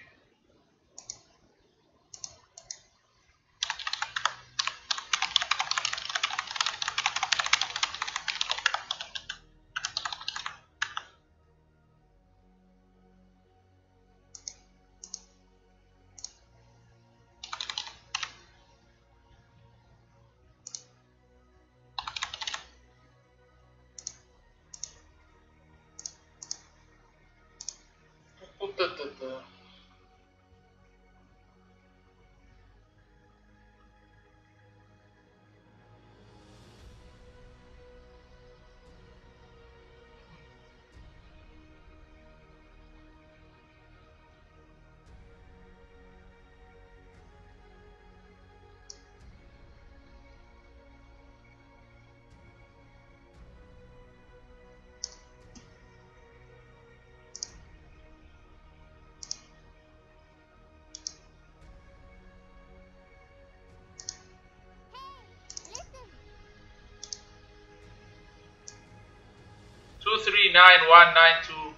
Two three 192.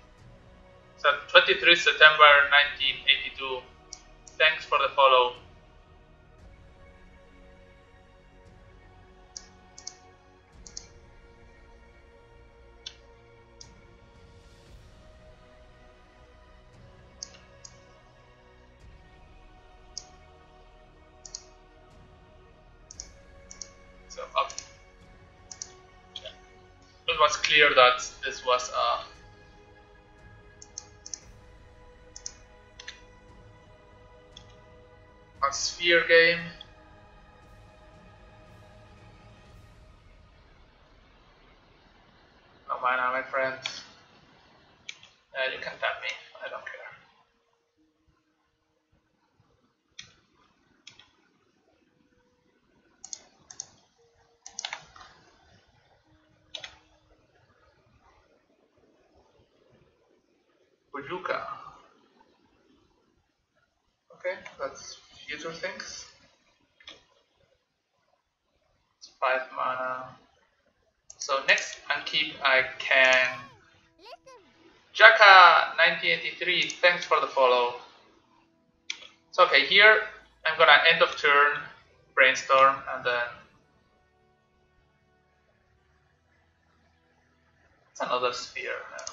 So 23 September 1982. Thanks for the follow. So it was clear that this was a sphere game. No mana, my friends. You can tap me. I don't care. Bujuka. Okay, that's future things. It's 5 mana. So next upkeep I can Jaka 1983, thanks for the follow. So okay, here I'm gonna end of turn brainstorm and then it's another sphere now.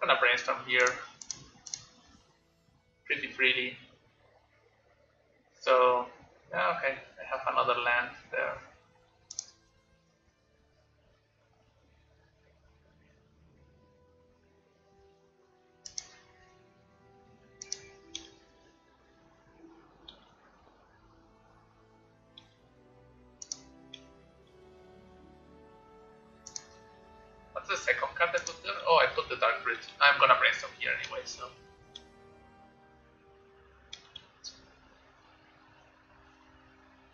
I'm gonna brainstorm here pretty freely. So yeah, okay, I have another land there. What's the second card I put there? Oh, I put the Dark Grid. I'm gonna brainstorm here anyway, so.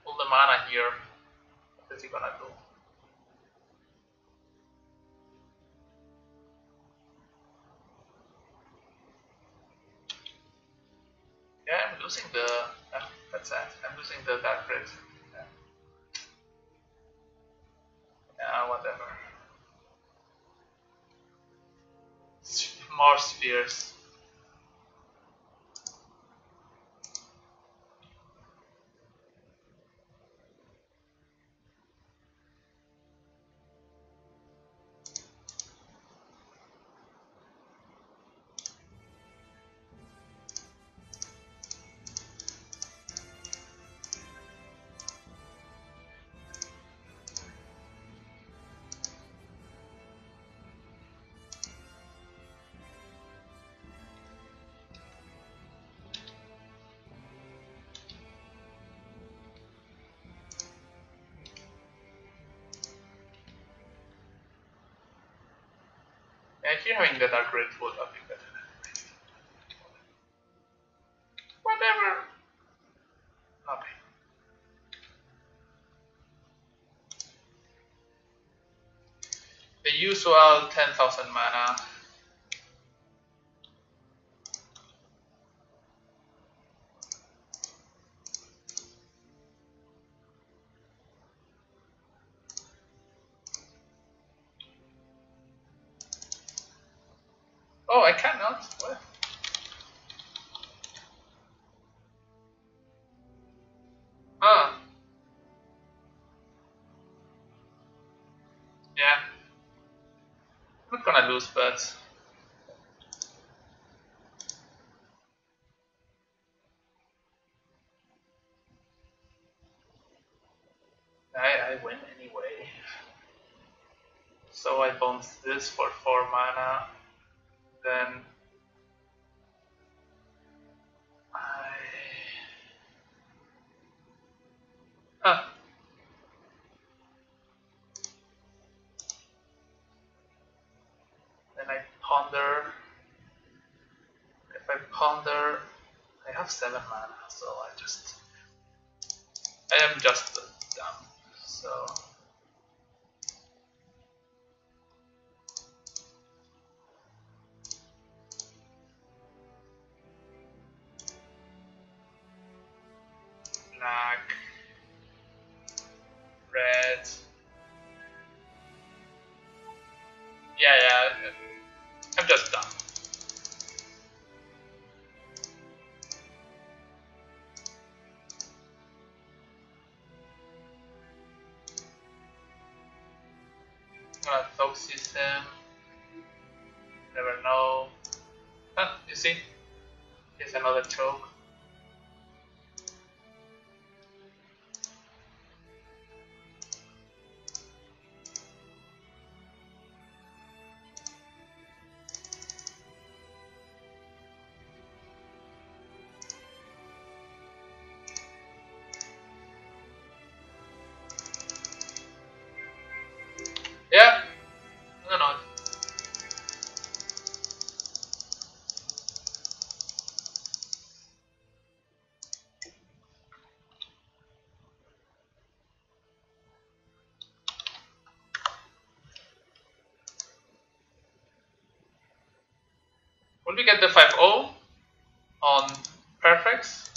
Pull the mana here. What is he gonna do? Yeah, I'm losing the. That's sad. I'm losing the Dark Grid. Yeah, whatever. More spheres. Yeah, here having the Dark Grid would have been better. Whatever. Okay. The usual 10,000 mana. Oh, I cannot. What? Ah. Yeah. I'm not gonna lose, but. I win anyway. So I bounce this for 4 mana. Then. I. Huh. Then I ponder. If I ponder, I have 7 mana, so I am just dumb. So black, red. Yeah, I'm just dumb. I'm gonna Thoxis him. Never know. Huh, you see? Here's another choke. Yeah. No. Will we get the 5-0 on perfects?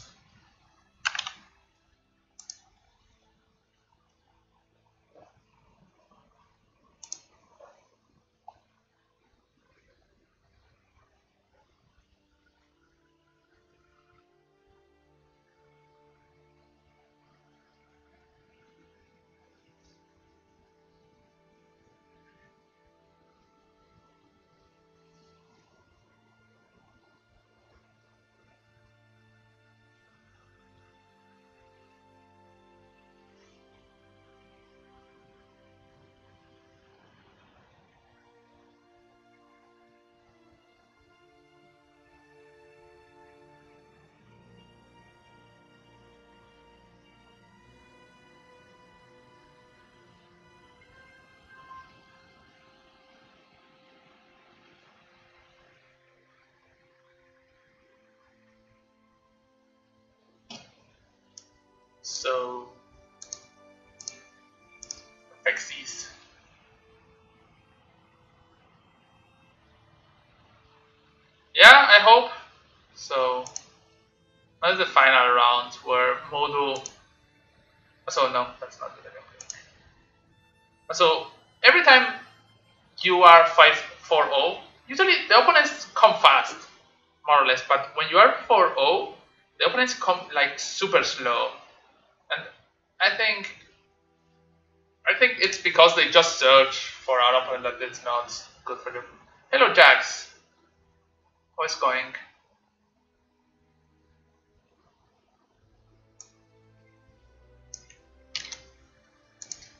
So fix these. Yeah, I hope. So that's the final round where Modo. So no, that's not good. So every time you are 5-4-0, usually the opponents come fast, more or less. But when you are 4-0, the opponents come like super slow, and I think it's because they just search for our opponent that it's not good for them. Hello, Jax. How is going?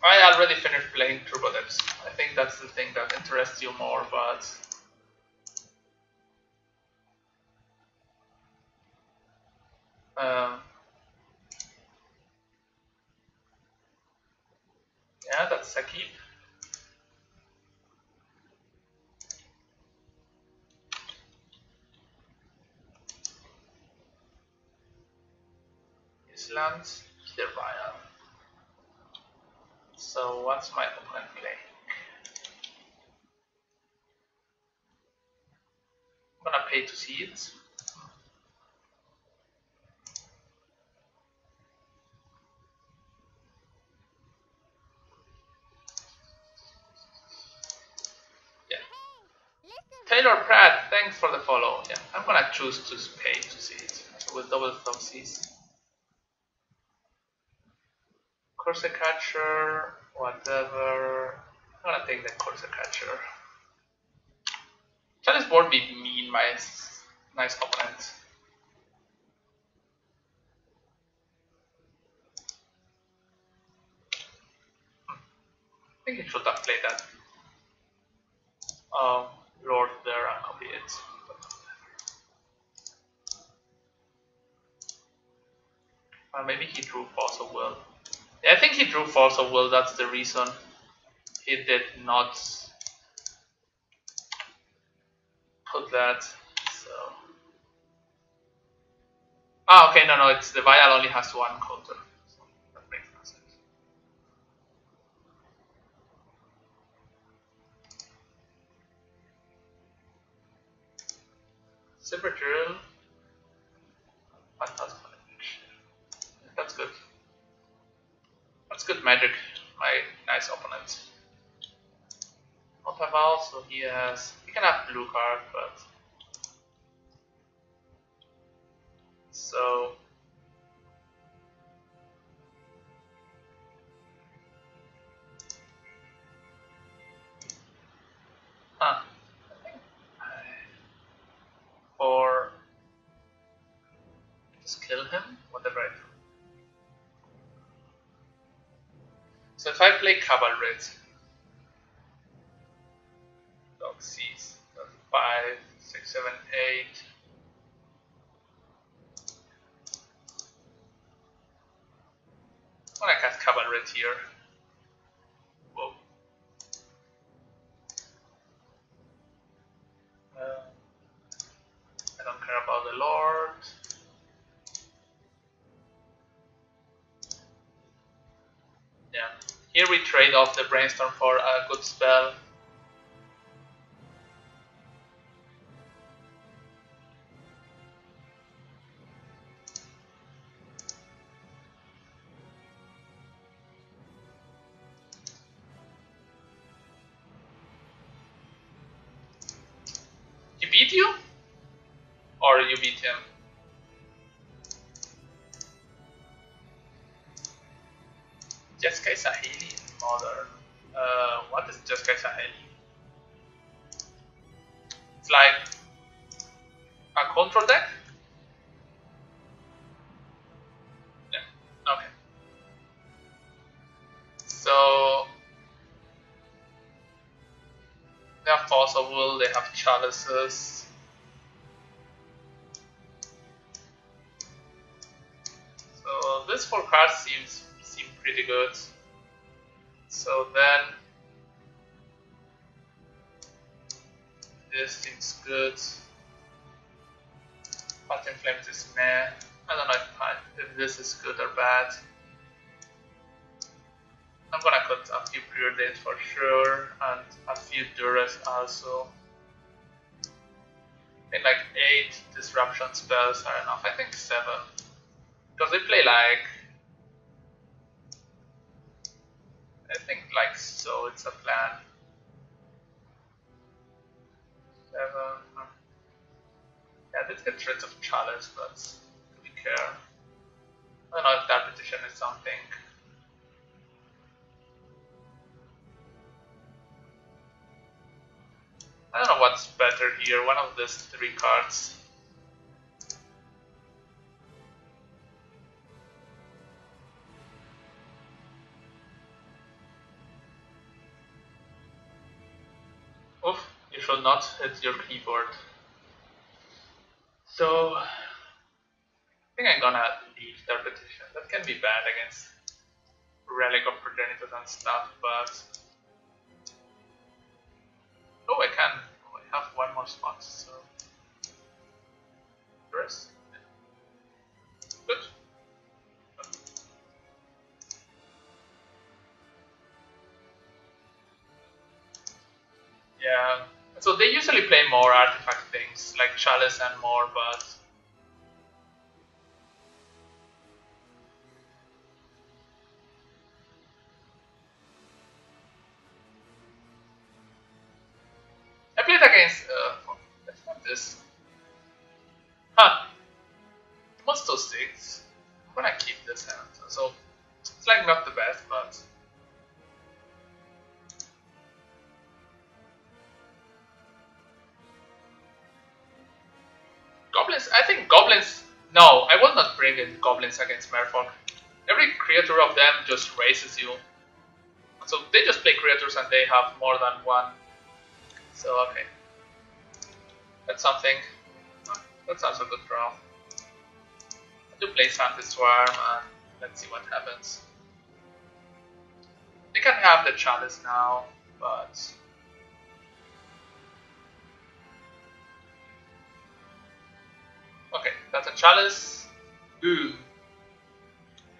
I already finished playing Turbo Depths. I think that's the thing that interests you more, but yeah, that's a keep. Island, Survival. So what's my opponent playing? I'm gonna pay to see it. Yeah. Taylor Pratt, thanks for the follow. Yeah, I'm gonna choose to pay to see it. So with double stop C's. Corsair Catcher, whatever. I'm gonna take the Corsair Catcher. Chalice board be mean, my nice opponent. I think he should have played that. Lord there and copy it. Maybe he drew Force of Will. Yeah, I think he drew Force of Will, that's the reason he did not put that. So. Ah, okay, no, it's the Vial only has one counter. So that makes no sense. Silver Drill. Fantastic. That's good. That's good magic. My nice opponent. Not have also he can have blue card, but so or just kill him, whatever I do. So if I play Cavalry, dog sees 5, 6, 7, 8. I'm gonna cast Cavalry here. Whoa. I don't care about the Lord. Yeah. Here we trade off the Brainstorm for a good spell. He beat you? Or you beat him? Jeskai Saheli in Modern. What is Jeskai Saheli? It's like a control deck? Yeah, okay. So they have Force of Will, they have Chalices. So this 4 cards seem pretty good. So then this seems good. Pattern Flames is meh. I don't know if this is good or bad. I'm gonna cut a few preordains for sure, and a few Duress also. I think like 8 disruption spells are enough. I think 7. Because they play like, I think like so, it's a plan. 7. Yeah, let's get rid of Chalice, but do we care? I don't know if that petition is something. I don't know what's better here, one of these 3 cards. Oof, you should not hit your keyboard. So, I think I'm gonna leave that petition. That can be bad against Relic of Progenitus and stuff, but... Oh, I can. Oh, I have one more spot, so... Duress. Good. Yeah. So they usually play more artifact things, like Chalice and more, but... I played against... let's not this. Huh. Monster 6. I'm gonna keep this hand. So, it's like not the best, but... Goblins, I think goblins... No, I will not bring in goblins against Merfolk. Every creature of them just raises you. So they just play creatures and they have more than one. So, okay. That's something. That's also a good draw. I do play Sandy Swarm and let's see what happens. They can have the Chalice now, but... Okay, that's a Chalice. Ooh.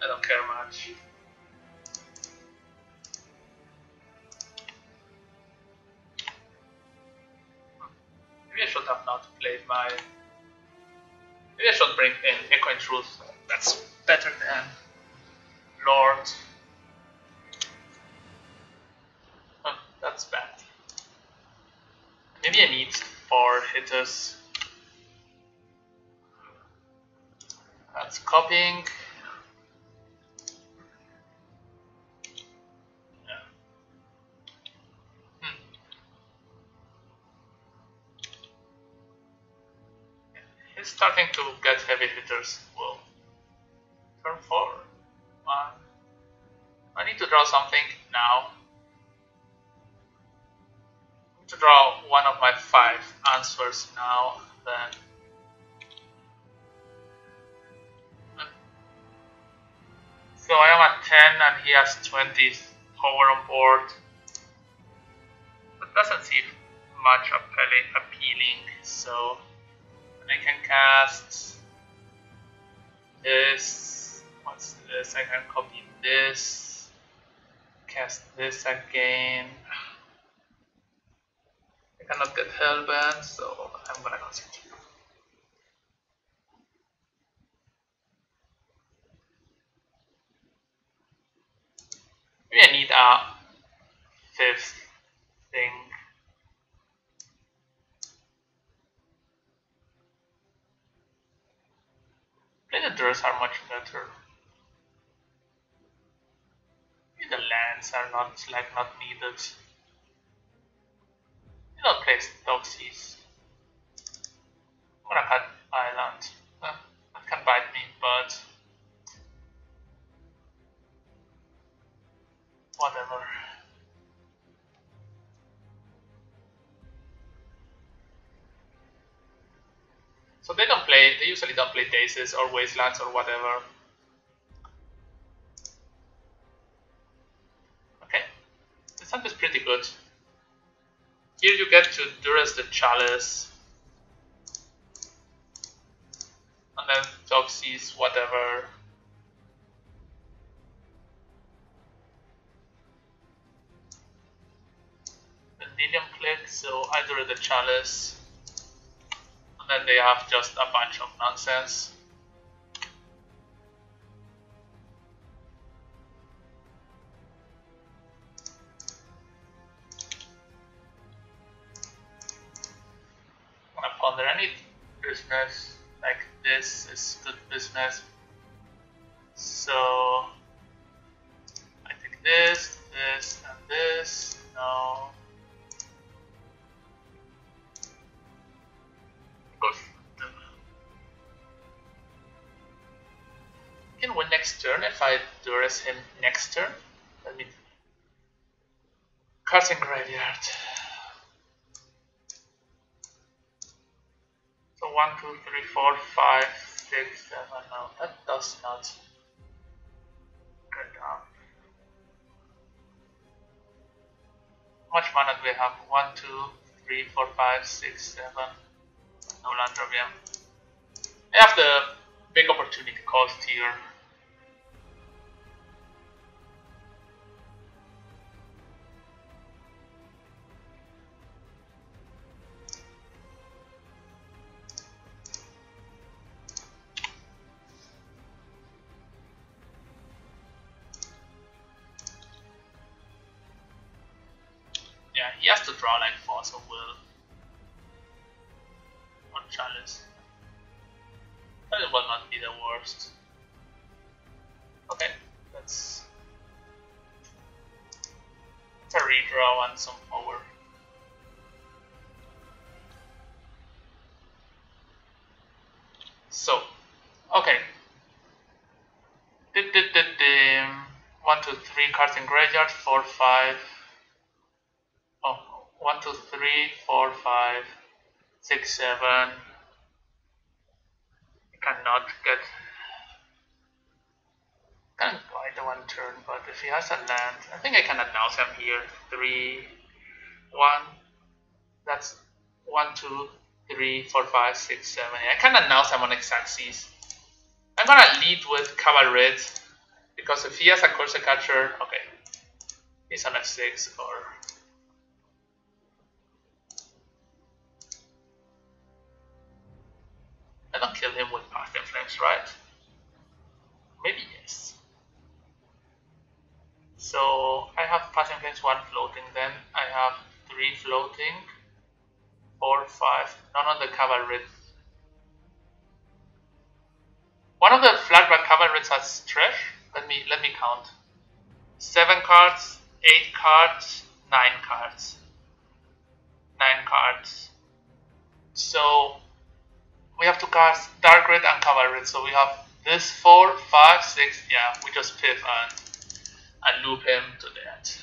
I don't care much. Maybe I should have not played my... Maybe I should bring in Echoing Truth. That's better than Lord. That's bad. Maybe I need 4 hitters. That's copying. Yeah. He's starting to get heavy hitters. Whoa. Turn 4. 1. I need to draw something now. I need to draw one of my 5 answers now. Then. So I am at 10 and he has 20 power on board. That doesn't seem much appealing. So I can cast this. What's this? I can copy this. Cast this again. I cannot get Hellbent, so I'm gonna concentrate. Maybe I need a 5th thing. Predators are much better. Maybe the lands are not needed. You don't play Toxies. I'm gonna cut Island. That can bite me, but whatever. So they usually don't play Daces or Wastelands or whatever. Okay, this hand is pretty good. Here you get to Duress the Chalice. And then Toxies, whatever. medium click, so I drew the chalice, and then they have just a bunch of nonsense. I'm gonna ponder any business like this is good business. So I take this, this, and this. No. Can win next turn if I duress him next turn. Let me. Cards in graveyard. So 1, 2, 3, 4, 5, 6, 7. No, that does not get up. How much mana do we have? 1, 2, 3, 4, 5, 6, 7. No land drop, yeah. I have the big opportunity cost here. Yeah, he has to draw like Force of Will on Chalice. But it will not be the worst. Okay, let's a redraw and some power. So, okay. 1, 2, 3 cards in graveyard, 4, 5. Oh, 1, 2, 3, 4, 5, 6, 7. I cannot get. Can't buy the one turn, but if he has a land, I think I can announce him here. 3, 1. That's 1, 2, 3, 4, 5, 6, 7. I can announce him on Xaxis. I'm gonna lead with Cavalry because if he has a Corsair Catcher, okay, he's on F6 or. I don't kill him with Past in Flames, right? Maybe yes. So I have Past in Flames 1 floating, then I have 3 floating, 4, 5, none on the Cavalry. One of the flatback Cavalries has trash. Let me count. 7 cards, 8 cards, 9 cards. 9 cards. So we have to cast Dark Red and Cavalry. So we have this 4, 5, 6. Yeah, we just piff and loop him to that.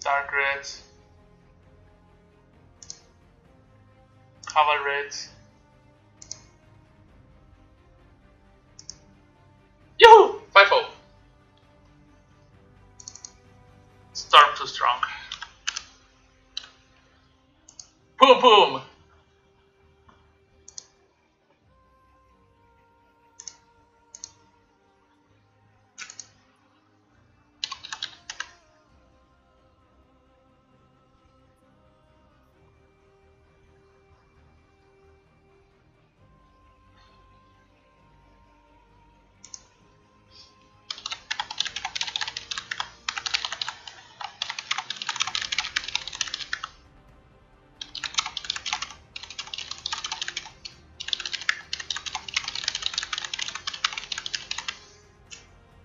Dark Reds, Cavalreds. Yoo-hoo! 5-0. Storm too strong. Boom boom!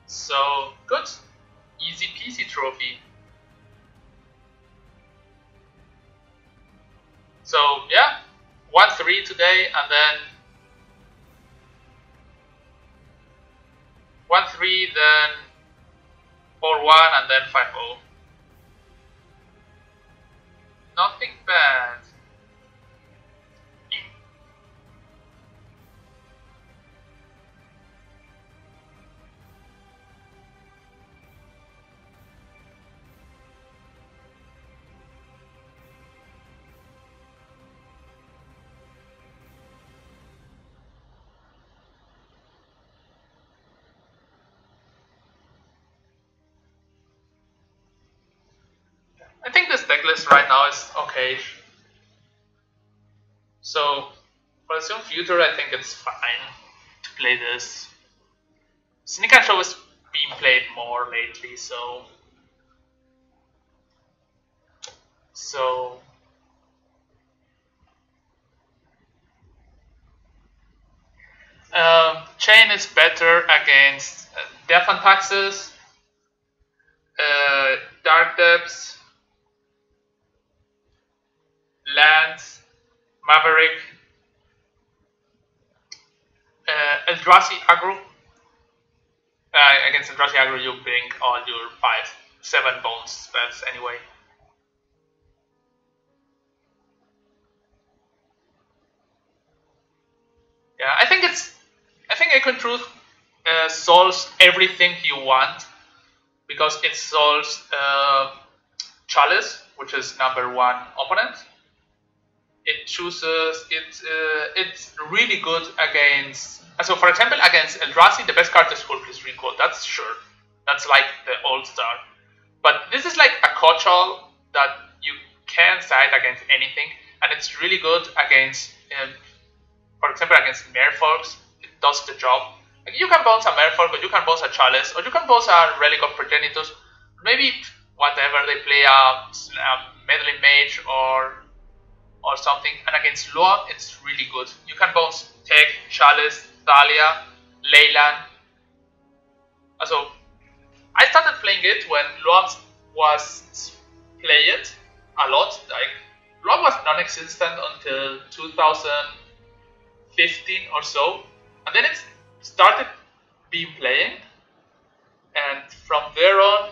So good, easy peasy trophy. So yeah, 1-3 today, and then 1-3, then 4-1, and then 5-0. Nothing bad. decklist right now is okay. So for the soon future, I think it's fine to play this. Sneak and Show is being played more lately, so Chain is better against Death and Taxes, Dark Depths, Lance, Maverick, Eldrazi aggro. Against Eldrazi aggro, you bring all your 5-7 bones spells anyway. Yeah, I think Echoing Truth solves everything you want, because it solves Chalice, which is #1 opponent. It chooses it's really good against. So, for example, against Eldrazi, the best card is Hulk's Recall. That's sure. That's like the all-star. But this is like a Kochal that you can side against anything, and it's really good against. For example, against Merfolks, it does the job. Like, you can bounce a Merfolk, or you can bounce a Chalice, or you can bounce a Relic of Progenitus. Maybe whatever they play a Meddling Mage or something. And against Loam, it's really good. You can bounce Tech, Chalice, Thalia, Leyland. So I started playing it when Loam was played a lot. Like, Loam was non-existent until 2015 or so, and then it started being played, and from there on,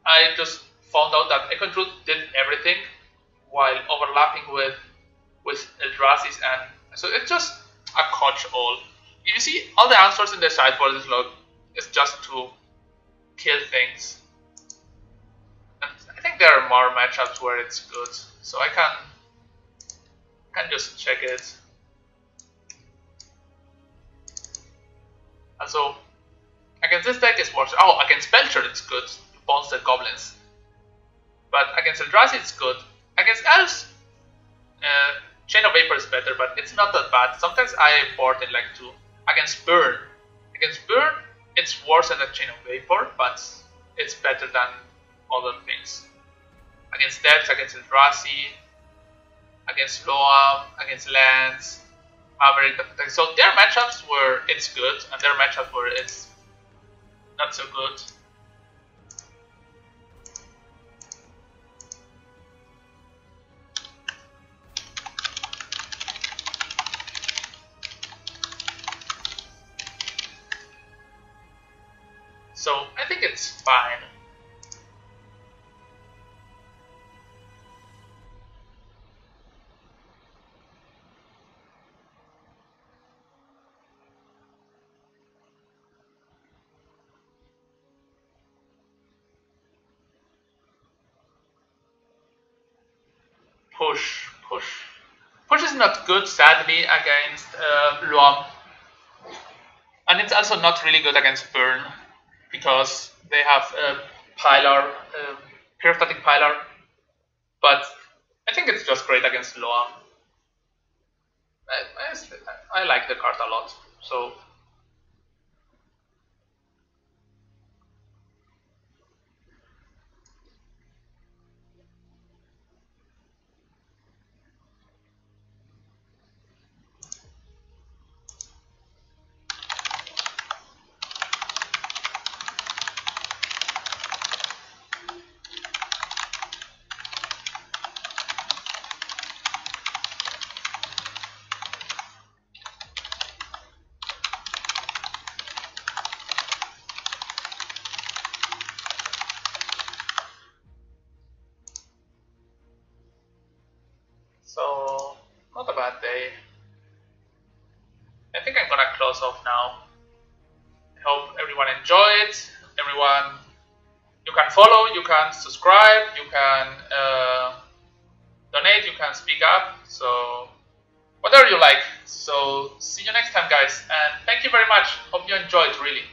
I just found out that Echoing Truth did everything while overlapping with Eldrazi's, and so it's just a catch all. You see, all the answers in the sideboard is log is just to kill things. And I think there are more matchups where it's good, so I can just check it. And so against this deck it works. Oh, against Belcher it's good. You bounce the goblins. But against Eldrazi it's good. Against Elves, Chain of Vapor is better, but it's not that bad. Sometimes I board it like 2. Against Burn, it's worse than the Chain of Vapor, but it's better than other things. Against Depths, against Eldrazi, against Loam, against Lance, Maverick. So there are matchups where it's good, and there are matchups where it's not so good. So I think it's fine. Push is not good, sadly, against Loam. And it's also not really good against Burn, because they have Pilar, Pyrostatic Pilar. But I think it's just great against Loam. I like the card a lot. So not a bad day. I think I'm gonna close off now. I hope everyone enjoyed. Everyone, you can follow, you can subscribe, you can donate, you can speak up. So whatever you like. So see you next time, guys, and thank you very much. Hope you enjoyed, really.